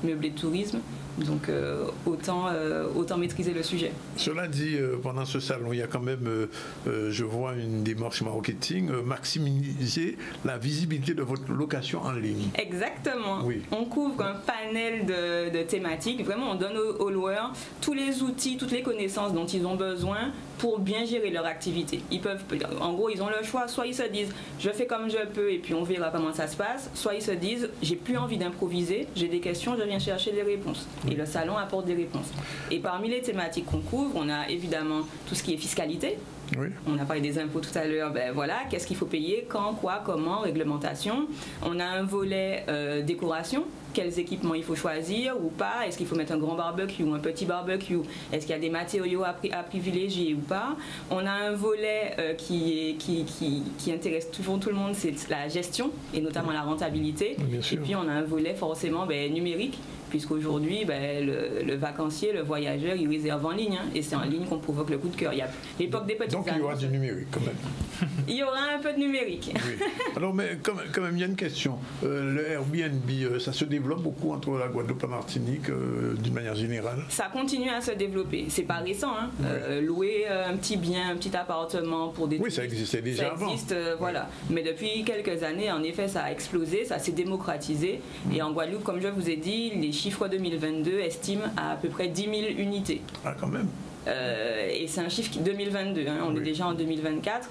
meublés de tourisme. Donc autant maîtriser le sujet. Cela dit, pendant ce salon, il y a quand même, je vois une démarche marketing, maximiser la visibilité de votre location en ligne. Exactement. Oui. On couvre un panel de thématiques. Vraiment, on donne aux loueurs tous les outils, toutes les connaissances dont ils ont besoin pour bien gérer leur activité. En gros, ils ont le choix. Soit ils se disent, je fais comme je peux et puis on verra comment ça se passe. Soit ils se disent, j'ai plus envie d'improviser, j'ai des questions, je viens chercher des réponses. Et le salon apporte des réponses. Et parmi les thématiques qu'on couvre, on a évidemment tout ce qui est fiscalité. Oui. On a parlé des impôts tout à l'heure. Qu'est-ce qu'il faut payer, quand, quoi, comment, réglementation. On a un volet décoration. Quels équipements il faut choisir ou pas? Est-ce qu'il faut mettre un grand barbecue ou un petit barbecue? Est-ce qu'il y a des matériaux à privilégier ou pas? On a un volet qui intéresse toujours tout le monde, c'est la gestion et notamment la rentabilité. Et puis on a un volet forcément numérique, puisqu'aujourd'hui, le vacancier, le voyageur, il réserve en ligne. Et c'est en ligne qu'on provoque le coup de cœur. Il y a l'époque des petites annonces. Donc il y aura du numérique quand même. Il y aura un peu de numérique. Oui. Alors, mais quand même, il y a une question. Le Airbnb, ça se développe beaucoup entre la Guadeloupe et la Martinique, d'une manière générale? Ça continue à se développer. C'est pas récent. Hein. Oui. Louer un petit bien, un petit appartement pour des touristes, ça existait déjà avant. Voilà. Mais depuis quelques années, en effet, ça a explosé, ça s'est démocratisé. Et en Guadeloupe, comme je vous ai dit, les chiffres 2022 estiment à peu près 10 000 unités. Ah, quand même. Et c'est un chiffre 2022, hein, on est déjà en 2024.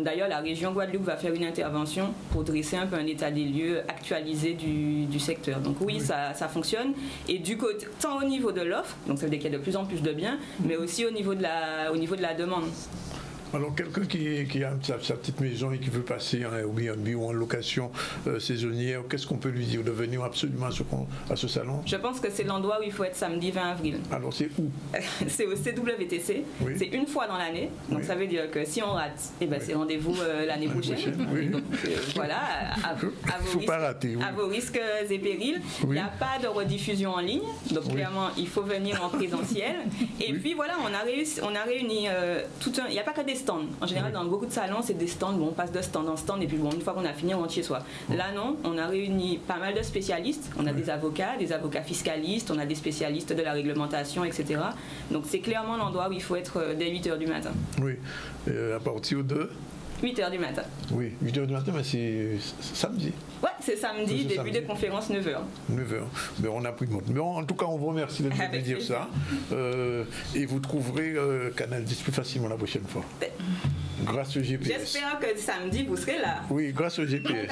D'ailleurs, la région Guadeloupe va faire une intervention pour dresser un peu un état des lieux actualisé du secteur. Donc oui, ça fonctionne. Et du côté, tant au niveau de l'offre, donc ça veut dire qu'il y a de plus en plus de biens, mais aussi au niveau de la demande. Alors, quelqu'un qui a sa petite maison et qui veut passer en Airbnb ou en location saisonnière, qu'est-ce qu'on peut lui dire de venir absolument à ce salon? Je pense que c'est l'endroit où il faut être samedi 20 avril. Alors, c'est où? C'est au CWTC. Oui. C'est une fois dans l'année. Donc, ça veut dire que si on rate, c'est rendez-vous l'année prochaine. Oui. Donc, voilà, à vos risques et périls. Il n'y a pas de rediffusion en ligne. Donc, clairement, il faut venir en présentiel. Et puis, voilà, on a réuni tout un... Il n'y a pas que des stands. En général, dans beaucoup de salons, c'est des stands où on passe de stand en stand et puis une fois qu'on a fini, on rentre chez soi. Là, non, on a réuni pas mal de spécialistes. On a des avocats fiscalistes, on a des spécialistes de la réglementation, etc. Donc, c'est clairement l'endroit où il faut être dès 8h du matin. Oui, à partir de 8h du matin. Oui, 8h du matin, mais c'est samedi. Ouais, c'est samedi, début des conférences 9h. 9h. Mais on a pris de monde. Mais en tout cas, on vous remercie de nous dire ça. Et vous trouverez Canal 10 plus facilement la prochaine fois. Grâce au GPS. J'espère que samedi, vous serez là. Oui, grâce au GPS.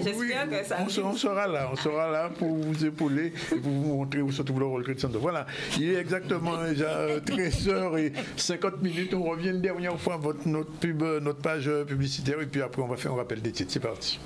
J'espère que samedi... On sera là pour vous épauler et pour vous montrer où se trouve le World Trade Center. Voilà, il est exactement déjà 13h50. On revient une dernière fois à notre page publicitaire et puis après on va faire un rappel des titres. C'est parti.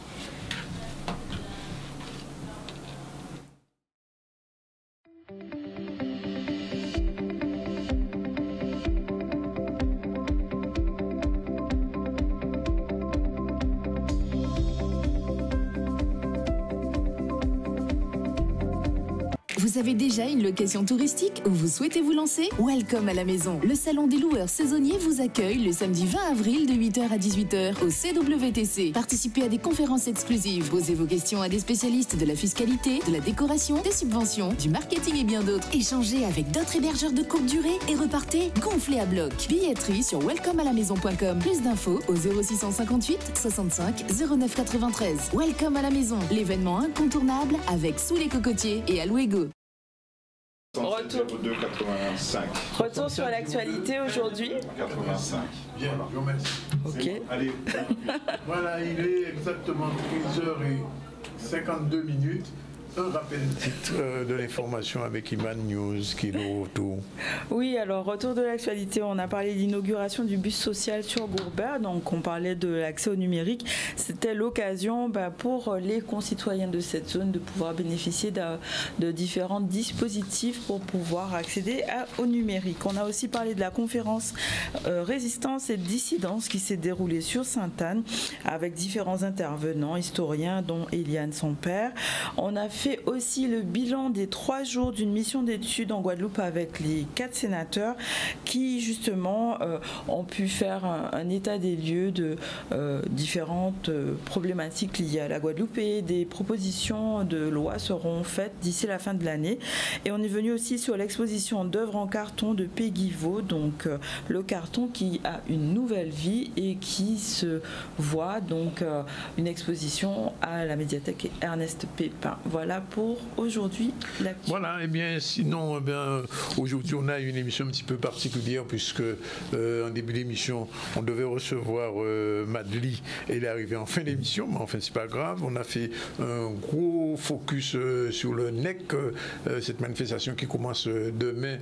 Vous avez déjà une location touristique ou vous souhaitez vous lancer? Welcome à la maison. Le salon des loueurs saisonniers vous accueille le samedi 20 avril de 8h à 18h au CWTC. Participez à des conférences exclusives, posez vos questions à des spécialistes de la fiscalité, de la décoration, des subventions, du marketing et bien d'autres. Échangez avec d'autres hébergeurs de courte durée et repartez gonflé à bloc. Billetterie sur welcomealalamaison.com. Plus d'infos au 0658 65 09 93. Welcome à la maison, l'événement incontournable avec Sous les cocotiers et Alouego. Retour sur l'actualité aujourd'hui. 85. Bien, je vous remercie. Ok. Allez, voilà, il est exactement 13h52. Un rappel titre de l'information avec Iman News qui est de retour. Oui, alors retour de l'actualité, on a parlé de l'inauguration du bus social sur Gourbet, donc on parlait de l'accès au numérique. C'était l'occasion pour les concitoyens de cette zone de pouvoir bénéficier de différents dispositifs pour pouvoir accéder au numérique. On a aussi parlé de la conférence Résistance et Dissidence qui s'est déroulée sur Sainte-Anne avec différents intervenants, historiens dont Eliane son père. On a fait aussi le bilan des 3 jours d'une mission d'études en Guadeloupe avec les 4 sénateurs qui justement ont pu faire un état des lieux de différentes problématiques liées à la Guadeloupe et des propositions de loi seront faites d'ici la fin de l'année. Et on est venu aussi sur l'exposition d'œuvres en carton de Péguiveau, donc le carton qui a une nouvelle vie et qui se voit donc une exposition à la médiathèque Ernest Pépin. Voilà pour aujourd'hui. Voilà, et bien sinon, aujourd'hui on a une émission un petit peu particulière puisque en début d'émission on devait recevoir Madly et elle est arrivée en fin d'émission, mais enfin c'est pas grave. On a fait un gros focus sur le NEC, cette manifestation qui commence demain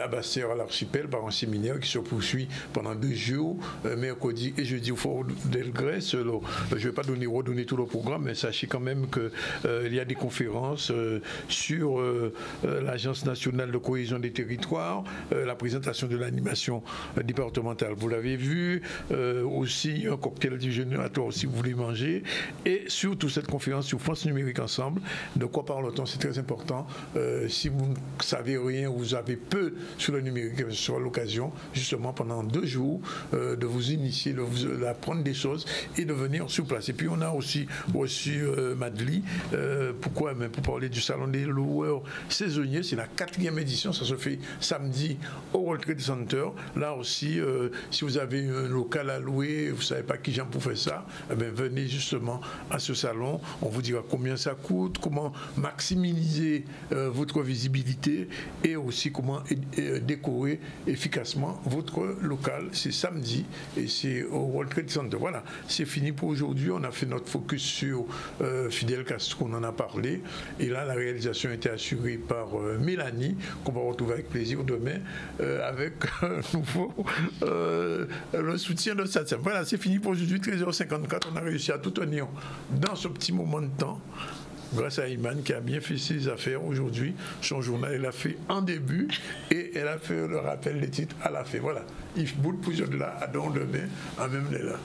à Bastère à l'Archipel par un séminaire qui se poursuit pendant 2 jours, mercredi et jeudi au Fort d'Elgrès. Je ne vais pas redonner tout le programme, mais sachez quand même qu'il y a des conférences sur l'Agence nationale de cohésion des territoires, la présentation de l'animation départementale, vous l'avez vu, aussi un cocktail déjeunatoire si vous voulez manger, et surtout cette conférence sur France Numérique Ensemble. De quoi parle-t-on? C'est très important. Si vous ne savez rien, vous avez peu sur le numérique, ce sera l'occasion justement pendant 2 jours de vous initier, d'apprendre des choses et de venir sur place. Et puis on a aussi reçu Madly. Pourquoi? Pour parler du salon des loueurs saisonniers, c'est la 4e édition, ça se fait samedi au World Trade Center. Là aussi, si vous avez un local à louer, vous ne savez pas qui j'en pour faire ça, venez justement à ce salon. On vous dira combien ça coûte, comment maximiser votre visibilité et aussi comment décorer efficacement votre local. C'est samedi et c'est au World Trade Center. Voilà, c'est fini pour aujourd'hui. On a fait notre focus sur Fidel Castro, on en a parlé. Et là, la réalisation a été assurée par Mélanie, qu'on va retrouver avec plaisir demain, avec nouveau le soutien de SATSEM. Voilà, c'est fini pour aujourd'hui, 13h54. On a réussi à tout tenir dans ce petit moment de temps. Grâce à Iman qui a bien fait ses affaires aujourd'hui. Son journal, elle a fait en début et elle a fait le rappel des titres à la fin. Voilà. Yves Bout, de là à demain, à même là.